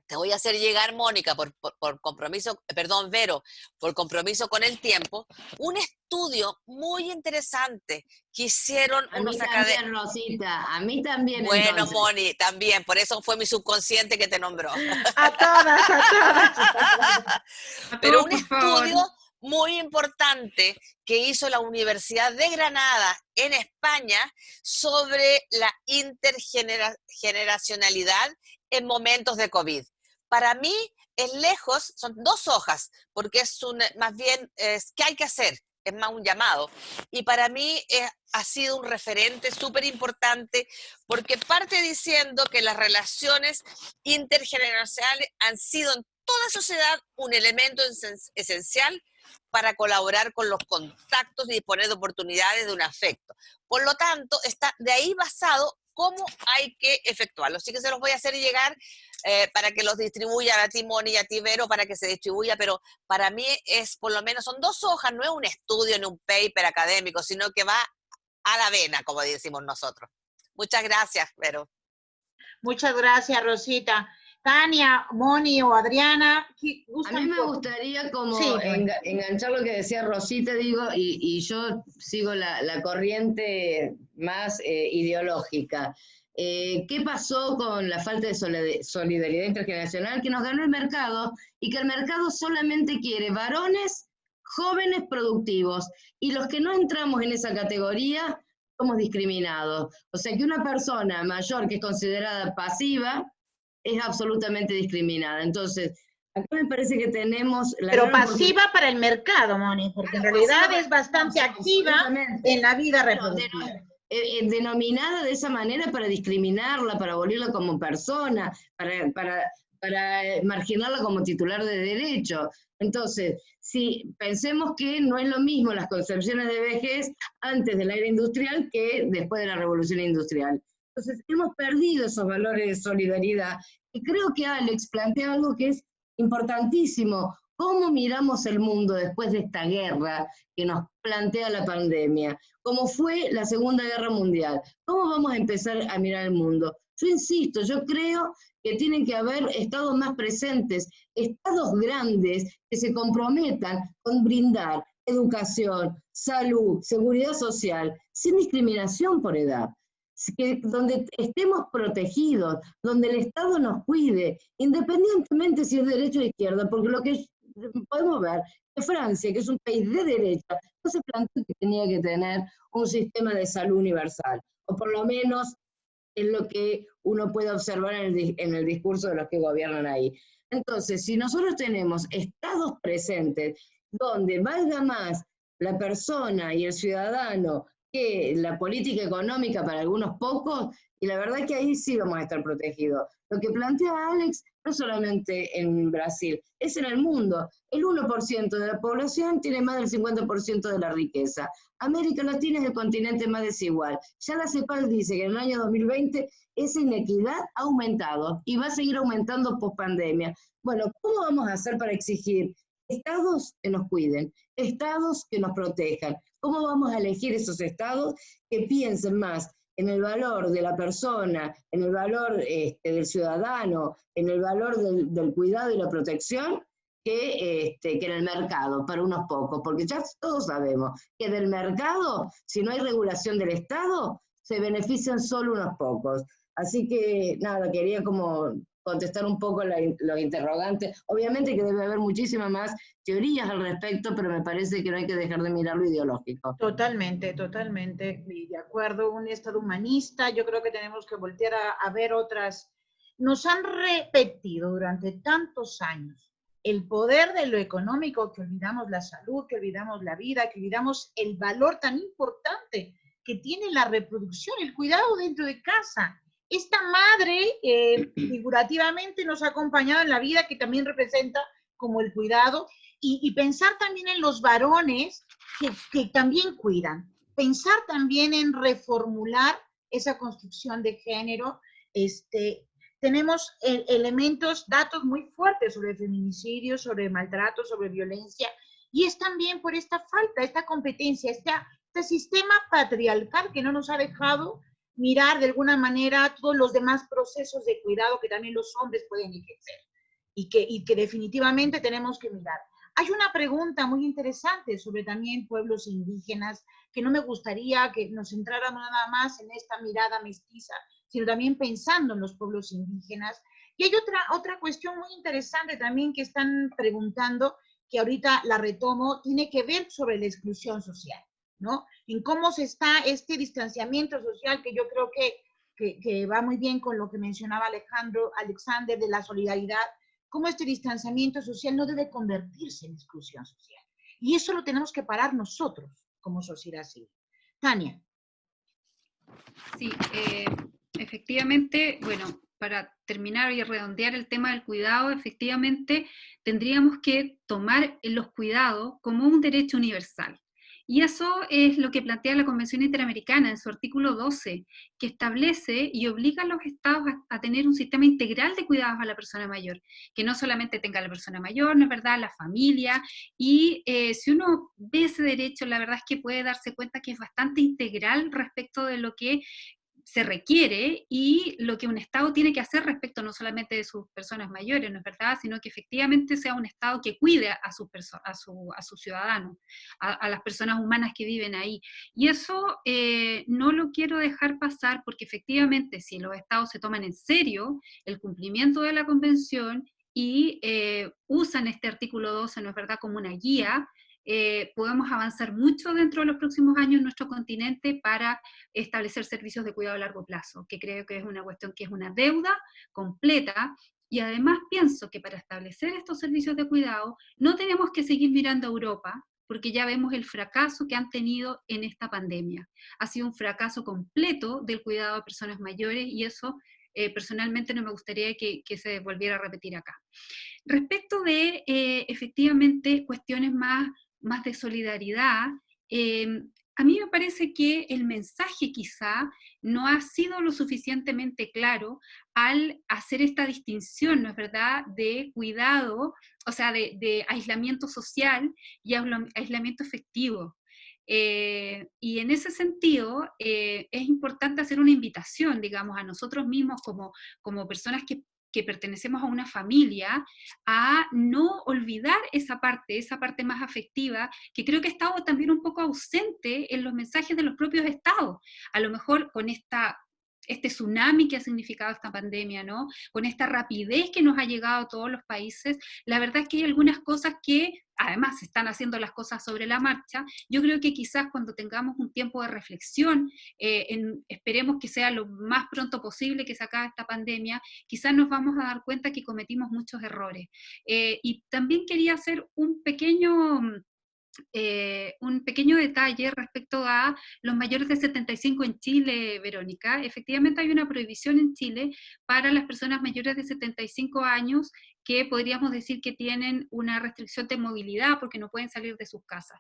te voy a hacer llegar, Mónica, por compromiso, perdón, Vero, por compromiso con el tiempo, un estudio muy interesante que hicieron unos académicos. Rosita, a mí también. Bueno, Entonces. Moni, también, por eso fue mi subconsciente que te nombró. A todas, a todas. Pero un estudio muy importante que hizo la Universidad de Granada en España sobre la intergeneracionalidad en momentos de COVID. Para mí es lejos, son 2 hojas, porque es más bien, ¿qué hay que hacer? Es más un llamado. Y para mí ha sido un referente súper importante, porque parte diciendo que las relaciones intergeneracionales han sido en toda sociedad un elemento esencial para colaborar con los contactos y disponer de oportunidades de un afecto. Por lo tanto, está de ahí basado cómo hay que efectuarlo. Así que se los voy a hacer llegar para que los distribuyan a ti, Moni, y a ti, Vero, para que se distribuya, pero para mí es, por lo menos, son 2 hojas, no es un estudio ni un paper académico, sino que va a la vena, como decimos nosotros. Muchas gracias, Vero. Muchas gracias, Rosita. Tania, Moni o Adriana. A mí me gustaría como sí, enganchar lo que decía Rosita, digo, y yo sigo la corriente más ideológica. ¿Qué pasó con la falta de solidaridad intergeneracional? Que nos ganó el mercado y que el mercado solamente quiere varones jóvenes productivos, y los que no entramos en esa categoría somos discriminados. O sea que una persona mayor que es considerada pasiva es absolutamente discriminada. Entonces, acá me parece que tenemos... Pero pasiva para el mercado, Moni, porque en realidad es bastante activa en la vida reproductiva. Denominada de esa manera para discriminarla, para abolirla como persona, para marginarla como titular de derecho. Entonces, si pensemos que no es lo mismo las concepciones de vejez antes de la era industrial que después de la revolución industrial. Entonces, hemos perdido esos valores de solidaridad Y creo que Alex plantea algo que es importantísimo. ¿Cómo miramos el mundo después de esta guerra que nos plantea la pandemia? ¿Cómo fue la Segunda Guerra Mundial? ¿Cómo vamos a empezar a mirar el mundo? Yo insisto, yo creo que tienen que haber estados más presentes, estados grandes que se comprometan con brindar educación, salud, seguridad social, sin discriminación por edad. Donde estemos protegidos, donde el Estado nos cuide, independientemente si es derecha o izquierda, porque lo que podemos ver es Francia, que es un país de derecha, no se planteó que tenía que tener un sistema de salud universal, o por lo menos es lo que uno puede observar en el discurso de los que gobiernan ahí. Entonces, si nosotros tenemos estados presentes donde valga más la persona y el ciudadano que la política económica para algunos pocos, y la verdad es que ahí sí vamos a estar protegidos. Lo que plantea Alex, no solamente en Brasil, es en el mundo. El 1% de la población tiene más del 50% de la riqueza. América Latina es el continente más desigual. Ya la CEPAL dice que en el año 2020 esa inequidad ha aumentado y va a seguir aumentando post pandemia. Bueno, ¿cómo vamos a hacer para exigir estados que nos cuiden, estados que nos protejan? ¿Cómo vamos a elegir esos estados que piensen más en el valor de la persona, en el valor del ciudadano, en el valor del cuidado y la protección, que en el mercado, para unos pocos? Porque ya todos sabemos que del mercado, si no hay regulación del Estado, se benefician solo unos pocos. Así que, nada, quería como contestar un poco los interrogantes. Obviamente que debe haber muchísimas más teorías al respecto, pero me parece que no hay que dejar de mirar lo ideológico. Totalmente, totalmente, y de acuerdo, un Estado humanista, yo creo que tenemos que voltear a ver otras. Nos han repetido durante tantos años el poder de lo económico, que olvidamos la salud, que olvidamos la vida, que olvidamos el valor tan importante que tiene la reproducción, el cuidado dentro de casa. Esta madre figurativamente nos ha acompañado en la vida, que también representa como el cuidado, y pensar también en los varones que también cuidan, pensar también en reformular esa construcción de género. Tenemos elementos, datos muy fuertes sobre feminicidio, sobre maltrato, sobre violencia, y es también por esta falta, esta competencia, este sistema patriarcal que no nos ha dejado mirar de alguna manera todos los demás procesos de cuidado que también los hombres pueden ejercer y que definitivamente tenemos que mirar. Hay una pregunta muy interesante sobre también pueblos indígenas, que no me gustaría que nos centráramos nada más en esta mirada mestiza, sino también pensando en los pueblos indígenas. Y hay otra cuestión muy interesante también que están preguntando, que ahorita la retomo, tiene que ver sobre la exclusión social, ¿no? En cómo se está este distanciamiento social, que yo creo que va muy bien con lo que mencionaba Alexander, de la solidaridad, cómo este distanciamiento social no debe convertirse en exclusión social. Y eso lo tenemos que parar nosotros como sociedad civil. Tania. Sí, efectivamente, bueno, para terminar y redondear el tema del cuidado, efectivamente tendríamos que tomar los cuidados como un derecho universal. Y eso es lo que plantea la Convención Interamericana en su artículo 12, que establece y obliga a los estados a tener un sistema integral de cuidados a la persona mayor, que no solamente tenga la persona mayor, ¿no es verdad?, la familia, y si uno ve ese derecho, la verdad es que puede darse cuenta que es bastante integral respecto de lo que se requiere y lo que un Estado tiene que hacer respecto no solamente de sus personas mayores, ¿no es verdad?, sino que efectivamente sea un Estado que cuide a sus ciudadanos, a las personas humanas que viven ahí. Y eso no lo quiero dejar pasar, porque efectivamente si los Estados se toman en serio el cumplimiento de la Convención y usan este artículo 12, ¿no es verdad?, como una guía, podemos avanzar mucho dentro de los próximos años en nuestro continente para establecer servicios de cuidado a largo plazo, que creo que es una cuestión que es una deuda completa. Y además pienso que para establecer estos servicios de cuidado no tenemos que seguir mirando a Europa, porque ya vemos el fracaso que han tenido en esta pandemia. Ha sido un fracaso completo del cuidado de personas mayores, y eso personalmente no me gustaría que se volviera a repetir acá. Respecto de efectivamente cuestiones más de solidaridad, a mí me parece que el mensaje quizá no ha sido lo suficientemente claro al hacer esta distinción, ¿no es verdad?, de cuidado, o sea, de aislamiento social y aislamiento efectivo. Y en ese sentido, es importante hacer una invitación, digamos, a nosotros mismos como personas que pertenecemos a una familia, a no olvidar esa parte más afectiva, que creo que ha estado también un poco ausente en los mensajes de los propios estados. A lo mejor con este tsunami que ha significado esta pandemia, ¿no? Con esta rapidez que nos ha llegado a todos los países, la verdad es que hay algunas cosas que, además, se están haciendo las cosas sobre la marcha. Yo creo que quizás cuando tengamos un tiempo de reflexión, esperemos que sea lo más pronto posible que se acabe esta pandemia, quizás nos vamos a dar cuenta que cometimos muchos errores. Y también quería hacer un pequeño detalle respecto a los mayores de 75 en Chile, Verónica. Efectivamente hay una prohibición en Chile para las personas mayores de 75 años que podríamos decir que tienen una restricción de movilidad porque no pueden salir de sus casas.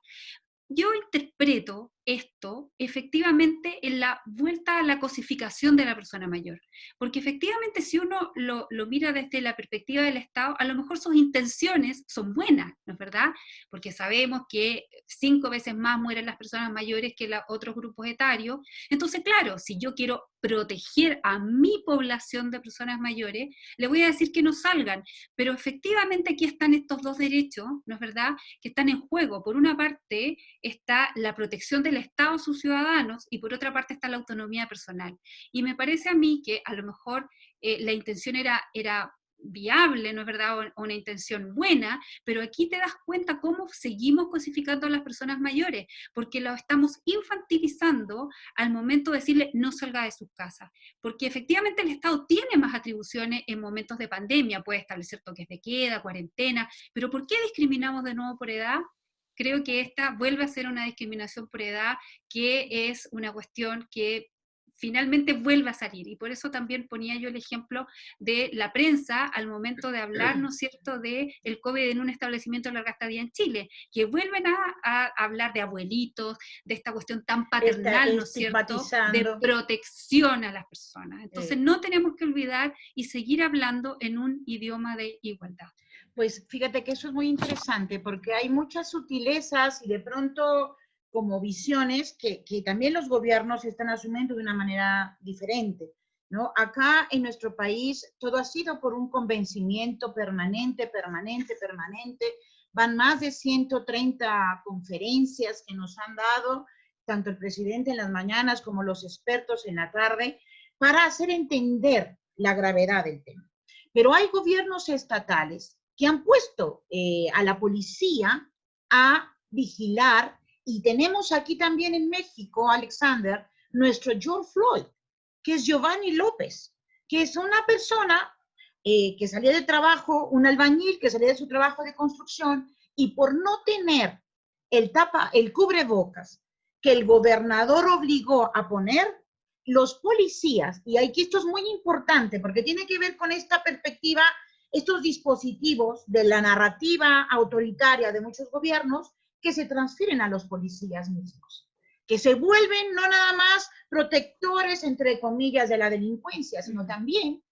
Yo interpreto esto efectivamente en la vuelta a la cosificación de la persona mayor, porque efectivamente si uno lo mira desde la perspectiva del Estado, a lo mejor sus intenciones son buenas, ¿no es verdad? Porque sabemos que 5 veces más mueren las personas mayores que los otros grupos etarios. Entonces, claro, si yo quiero proteger a mi población de personas mayores, le voy a decir que no salgan, pero efectivamente aquí están estos dos derechos, ¿no es verdad?, que están en juego. Por una parte está la protección del Estado a sus ciudadanos y por otra parte está la autonomía personal. Y me parece a mí que a lo mejor la intención era viable, ¿no es verdad?, o una intención buena, pero aquí te das cuenta cómo seguimos cosificando a las personas mayores, porque lo estamos infantilizando al momento de decirle no salga de sus casas, porque efectivamente el Estado tiene más atribuciones en momentos de pandemia, puede establecer toques de queda, cuarentena, pero ¿por qué discriminamos de nuevo por edad? Creo que esta vuelve a ser una discriminación por edad, que es una cuestión que finalmente vuelve a salir, y por eso también ponía yo el ejemplo de la prensa al momento de hablar, ¿no es cierto?, de el COVID en un establecimiento de larga estadía en Chile, que vuelven a hablar de abuelitos, de esta cuestión tan paternal, ¿no es cierto?, de protección a las personas. Entonces no tenemos que olvidar y seguir hablando en un idioma de igualdad. Pues fíjate que eso es muy interesante porque hay muchas sutilezas y de pronto como visiones que también los gobiernos están asumiendo de una manera diferente, ¿no? Acá en nuestro país todo ha sido por un convencimiento permanente. Van más de 130 conferencias que nos han dado, tanto el presidente en las mañanas como los expertos en la tarde, para hacer entender la gravedad del tema. Pero hay gobiernos estatales que han puesto a la policía a vigilar, y tenemos aquí también en México, Alexander, nuestro George Floyd, que es Giovanni López, que es una persona que salía de trabajo, un albañil que salía de su trabajo de construcción, y por no tener el cubrebocas que el gobernador obligó a poner, los policías, y aquí esto es muy importante porque tiene que ver con esta perspectiva, estos dispositivos de la narrativa autoritaria de muchos gobiernos que se transfieren a los policías mismos, que se vuelven no nada más protectores, entre comillas, de la delincuencia, sino también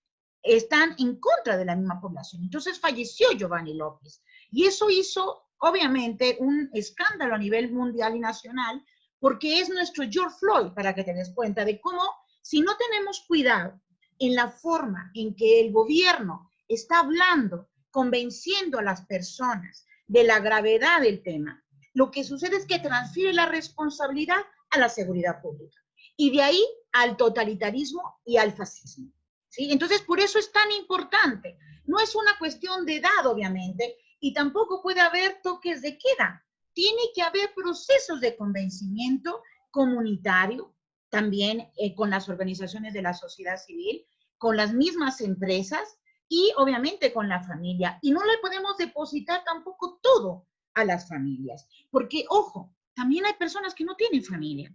están en contra de la misma población. Entonces falleció Giovanni López, y eso hizo, obviamente, un escándalo a nivel mundial y nacional, porque es nuestro George Floyd, para que te des cuenta de cómo, si no tenemos cuidado en la forma en que el gobierno está hablando, convenciendo a las personas de la gravedad del tema, lo que sucede es que transfiere la responsabilidad a la seguridad pública, y de ahí al totalitarismo y al fascismo, ¿sí? Entonces, por eso es tan importante. No es una cuestión de edad, obviamente, y tampoco puede haber toques de queda. Tiene que haber procesos de convencimiento comunitario, también con las organizaciones de la sociedad civil, con las mismas empresas y obviamente con la familia. Y no le podemos depositar tampoco todo a las familias, porque, ojo, también hay personas que no tienen familia.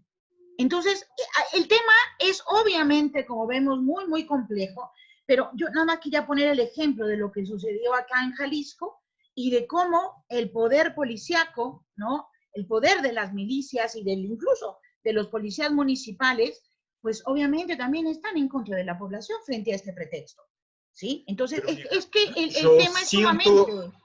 Entonces, el tema es obviamente, como vemos, muy, muy complejo, pero yo nada más quería poner el ejemplo de lo que sucedió acá en Jalisco y de cómo el poder policíaco, ¿no?, el poder de las milicias y incluso de los policías municipales, pues obviamente también están en contra de la población frente a este pretexto. ¿Sí? Entonces, es que el tema es sumamente...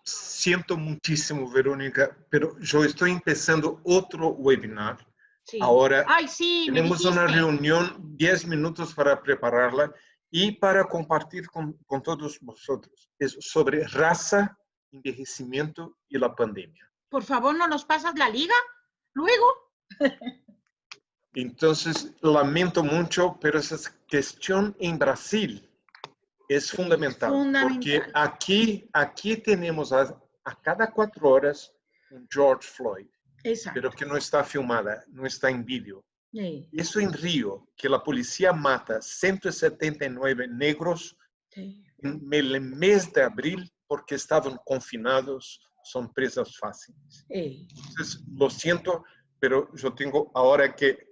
Siento muchísimo, Verónica, pero yo estoy empezando otro webinar. Sí. Ahora Ay, sí, tenemos una reunión, 10 minutos para prepararla y para compartir con todos vosotros. Es sobre raza, envejecimiento y la pandemia. Por favor, ¿no nos pasas la liga luego? Entonces, lamento mucho, pero esa cuestión en Brasil es fundamental, porque aquí tenemos a cada 4 horas un George Floyd, pero que no está filmada, no está en vídeo. Sí. Eso en Río, que la policía mata 179 negros en el mes de abril porque estaban confinados, son presas fáciles. Entonces, lo siento, pero yo tengo ahora que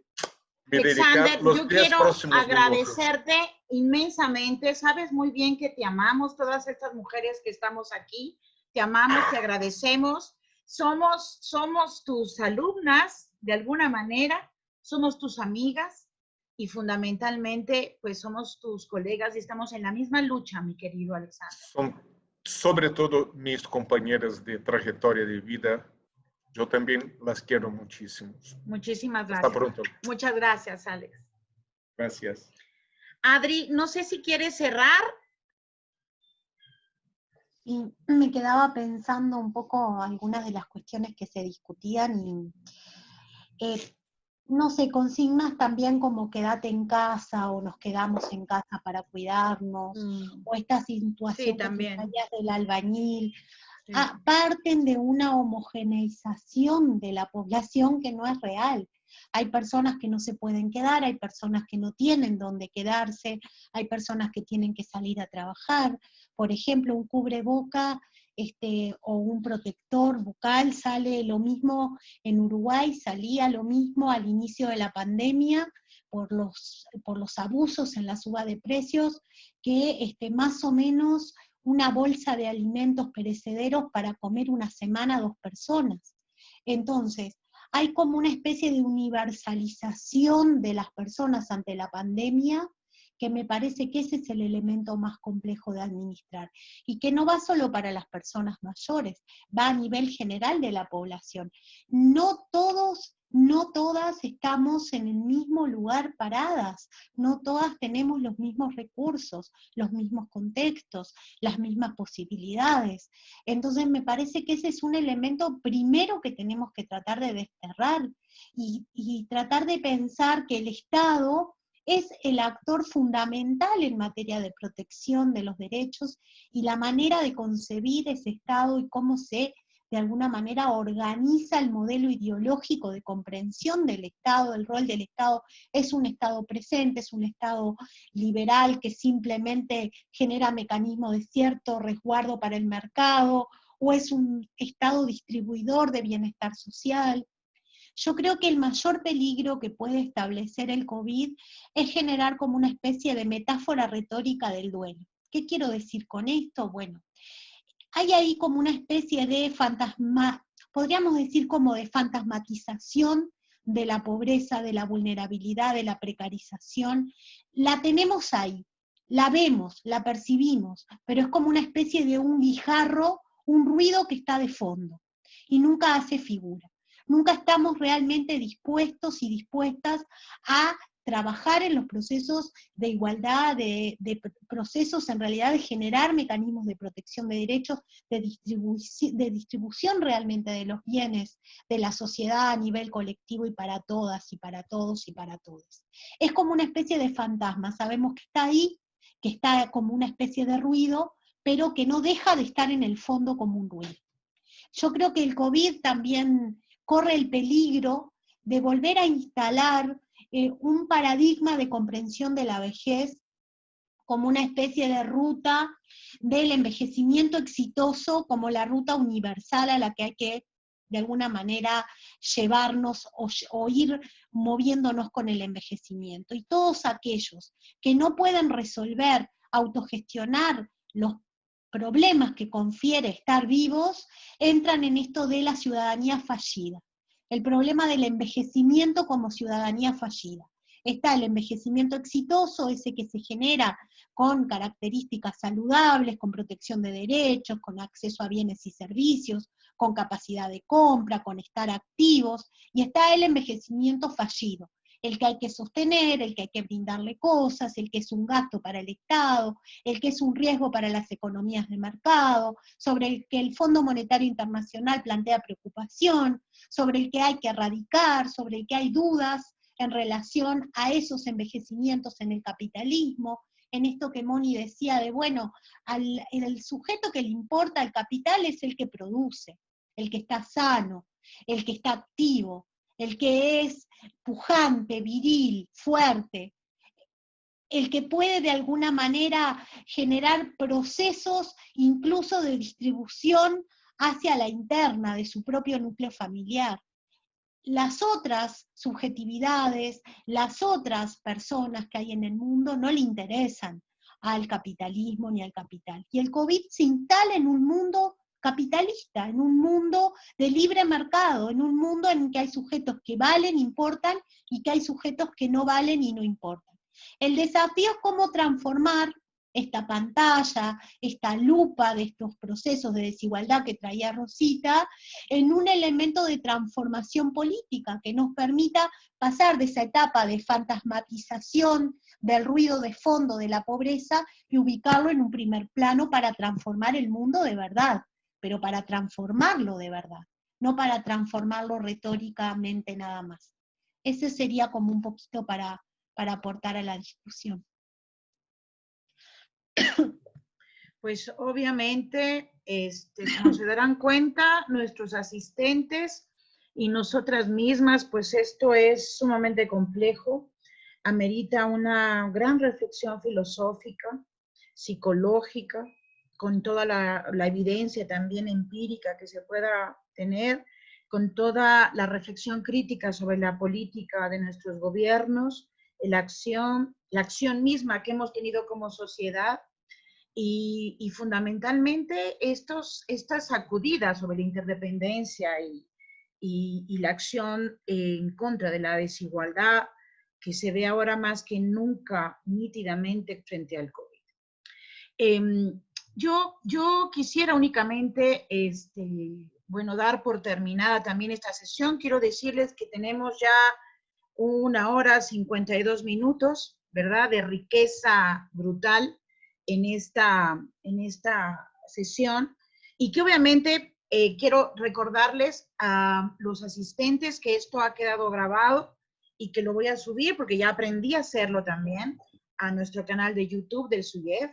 Alexander, yo quiero agradecerte inmensamente. Sabes muy bien que te amamos, todas estas mujeres que estamos aquí. Te amamos, te agradecemos. Somos tus alumnas, de alguna manera, somos tus amigas y fundamentalmente, pues somos tus colegas y estamos en la misma lucha, mi querido Alexander. Son sobre todo mis compañeras de trayectoria de vida. Yo también las quiero muchísimo. Muchísimas gracias. Hasta pronto. Muchas gracias, Alex. Gracias. Adri, no sé si quieres cerrar. Y me quedaba pensando un poco algunas de las cuestiones que se discutían y, no sé, consignas también como quédate en casa o nos quedamos en casa para cuidarnos, o esta situación que decías del albañil. Sí. Parten de una homogeneización de la población que no es real. Hay personas que no se pueden quedar, hay personas que no tienen dónde quedarse, hay personas que tienen que salir a trabajar. Por ejemplo, un cubreboca o un protector bucal sale lo mismo en Uruguay, salía lo mismo al inicio de la pandemia por los abusos en la suba de precios, que más o menos una bolsa de alimentos perecederos para comer una semana 2 personas. Entonces, hay como una especie de universalización de las personas ante la pandemia, que me parece que ese es el elemento más complejo de administrar, y que no va solo para las personas mayores, va a nivel general de la población. No todas estamos en el mismo lugar paradas, no todas tenemos los mismos recursos, los mismos contextos, las mismas posibilidades. Entonces me parece que ese es un elemento primero que tenemos que tratar de desterrar y tratar de pensar que el Estado es el actor fundamental en materia de protección de los derechos y la manera de concebir ese Estado y cómo se de alguna manera organiza el modelo ideológico de comprensión del Estado, el rol del Estado. Es un Estado presente, es un Estado liberal que simplemente genera mecanismos de cierto resguardo para el mercado, o es un Estado distribuidor de bienestar social. Yo creo que el mayor peligro que puede establecer el COVID es generar como una especie de metáfora retórica del duelo. ¿Qué quiero decir con esto? Bueno, hay ahí como una especie de podríamos decir como de fantasmatización de la pobreza, de la vulnerabilidad, de la precarización. La tenemos ahí, la vemos, la percibimos, pero es como una especie de un guijarro, un ruido que está de fondo, y nunca hace figura. Nunca estamos realmente dispuestos y dispuestas a trabajar en los procesos de igualdad, de procesos en realidad de generar mecanismos de protección de derechos, de distribución realmente de los bienes de la sociedad a nivel colectivo y para todas y para todos y para todos. Es como una especie de fantasma, sabemos que está ahí, que está como una especie de ruido, pero que no deja de estar en el fondo como un ruido. Yo creo que el COVID también corre el peligro de volver a instalar un paradigma de comprensión de la vejez como una especie de ruta del envejecimiento exitoso, como la ruta universal a la que hay que de alguna manera llevarnos o ir moviéndonos con el envejecimiento. Y todos aquellos que no pueden resolver, autogestionar los problemas que confiere estar vivos, entran en esto de la ciudadanía fallida. el problema del envejecimiento como ciudadanía fallida. Está el envejecimiento exitoso, ese que se genera con características saludables, con protección de derechos, con acceso a bienes y servicios, con capacidad de compra, con estar activos, y está el envejecimiento fallido, el que hay que sostener, el que hay que brindarle cosas, el que es un gasto para el Estado, el que es un riesgo para las economías de mercado, sobre el que el Fondo Monetario Internacional plantea preocupación, sobre el que hay que erradicar, sobre el que hay dudas en relación a esos envejecimientos en el capitalismo, en esto que Moni decía de, bueno, el sujeto que le importa al capital es el que produce, el que está sano, el que está activo, el que es pujante, viril, fuerte, el que puede de alguna manera generar procesos incluso de distribución hacia la interna de su propio núcleo familiar. Las otras subjetividades, las otras personas que hay en el mundo no le interesan al capitalismo ni al capital. Y el COVID se instala en un mundo capitalista, en un mundo de libre mercado, en un mundo en que hay sujetos que valen, importan, y que hay sujetos que no valen y no importan. El desafío es cómo transformar esta pantalla, esta lupa de estos procesos de desigualdad que traía Rosita, en un elemento de transformación política que nos permita pasar de esa etapa de fantasmatización del ruido de fondo de la pobreza y ubicarlo en un primer plano para transformar el mundo de verdad, pero para transformarlo de verdad, no para transformarlo retóricamente nada más. Ese sería como un poquito para aportar a la discusión. Pues obviamente, como se darán cuenta, nuestros asistentes y nosotras mismas, pues esto es sumamente complejo, amerita una gran reflexión filosófica, psicológica, con toda la evidencia también empírica que se pueda tener, con toda la reflexión crítica sobre la política de nuestros gobiernos, la acción misma que hemos tenido como sociedad, y fundamentalmente estas sacudidas sobre la interdependencia y la acción en contra de la desigualdad que se ve ahora más que nunca nítidamente frente al COVID. Yo quisiera únicamente, bueno, dar por terminada también esta sesión. Quiero decirles que tenemos ya 1 hora 52 minutos, ¿verdad?, de riqueza brutal en esta sesión, y que obviamente quiero recordarles a los asistentes que esto ha quedado grabado y que lo voy a subir porque ya aprendí a hacerlo también a nuestro canal de YouTube del SUYEF.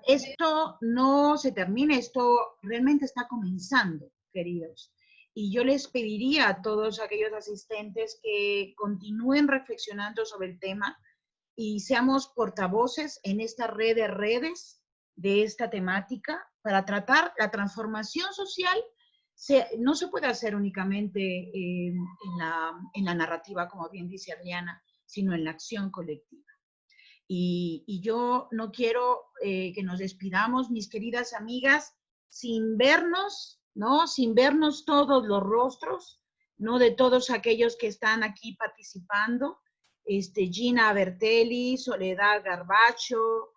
Esto no se termina, esto realmente está comenzando, queridos. Y yo les pediría a todos aquellos asistentes que continúen reflexionando sobre el tema y seamos portavoces en esta red de redes de esta temática para tratar la transformación social. No se puede hacer únicamente en la narrativa, como bien dice Adriana, sino en la acción colectiva. Y yo no quiero que nos despidamos, mis queridas amigas, sin vernos, ¿no? Sin vernos todos los rostros, ¿no?, de todos aquellos que están aquí participando. Gina Bertelli, Soledad Garbacho,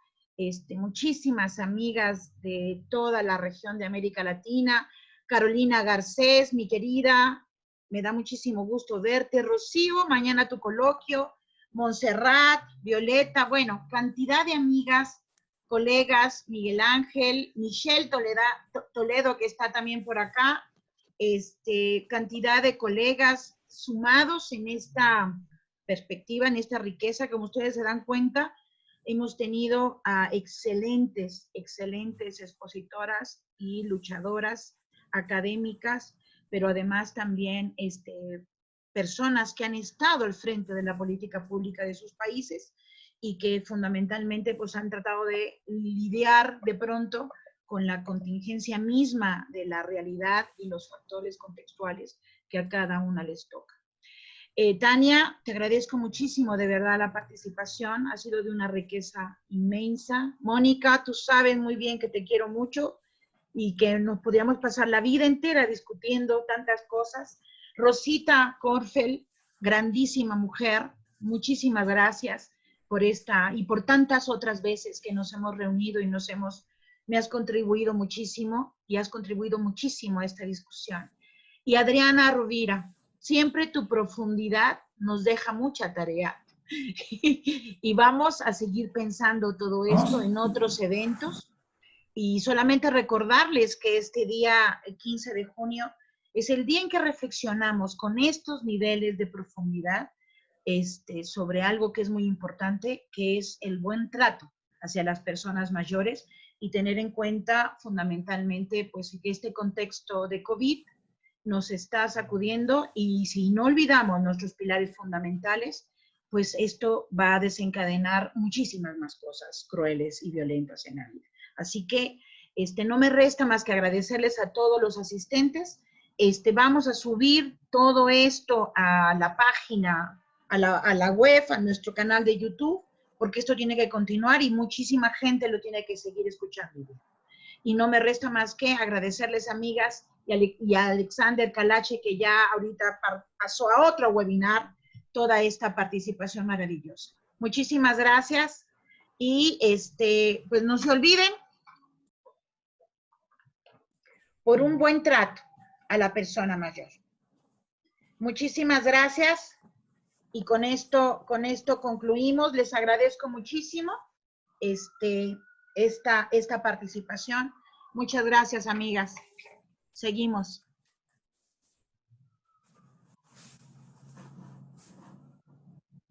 muchísimas amigas de toda la región de América Latina, Carolina Garcés, mi querida, me da muchísimo gusto verte. Rocío, mañana tu coloquio. Montserrat, Violeta, cantidad de amigas, colegas, Miguel Ángel, Michelle Toledo, que está también por acá, cantidad de colegas sumados en esta perspectiva, en esta riqueza. Como ustedes se dan cuenta, hemos tenido a excelentes expositoras y luchadoras académicas, pero además también personas que han estado al frente de la política pública de sus países y que fundamentalmente pues han tratado de lidiar de pronto con la contingencia misma de la realidad y los factores contextuales que a cada una les toca. Tania, te agradezco muchísimo de verdad la participación, ha sido de una riqueza inmensa. Mónica, tú sabes muy bien que te quiero mucho y que nos podríamos pasar la vida entera discutiendo tantas cosas, Rosita Corfel, grandísima mujer, muchísimas gracias por esta y por tantas otras veces que nos hemos reunido y me has contribuido muchísimo y has contribuido muchísimo a esta discusión. Y Adriana Rovira, siempre tu profundidad nos deja mucha tarea. Y vamos a seguir pensando todo esto en otros eventos. Y solamente recordarles que este día, el 15 de junio, es el día en que reflexionamos con estos niveles de profundidad sobre algo que es muy importante, que es el buen trato hacia las personas mayores y tener en cuenta fundamentalmente pues, que este contexto de COVID nos está sacudiendo y si no olvidamos nuestros pilares fundamentales, pues esto va a desencadenar muchísimas más cosas crueles y violentas en la vida. Así que no me resta más que agradecerles a todos los asistentes. Vamos a subir todo esto a la página, a la web, a nuestro canal de YouTube, porque esto tiene que continuar y muchísima gente lo tiene que seguir escuchando. Y no me resta más que agradecerles, amigas, y a Alexander Calache, que ya ahorita pasó a otro webinar, toda esta participación maravillosa. Muchísimas gracias y pues no se olviden por un buen trato a la persona mayor. Muchísimas gracias y con esto concluimos. Les agradezco muchísimo esta participación. Muchas gracias, amigas. Seguimos.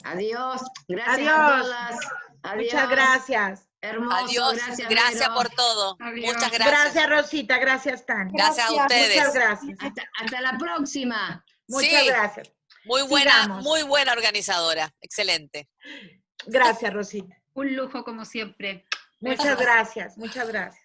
Adiós. Gracias Adiós. a todas. Adiós. Muchas gracias. Hermoso. Adiós. Gracias Vero. por todo. Adiós. Muchas gracias. Gracias, Rosita. Gracias, Tania. Gracias a ustedes. Muchas gracias. Hasta la próxima. Muchas Sí. gracias. Muy buena, Sigamos. muy buena organizadora. Excelente. Gracias, Rosita. Un lujo como siempre. Muchas gracias. Muchas gracias.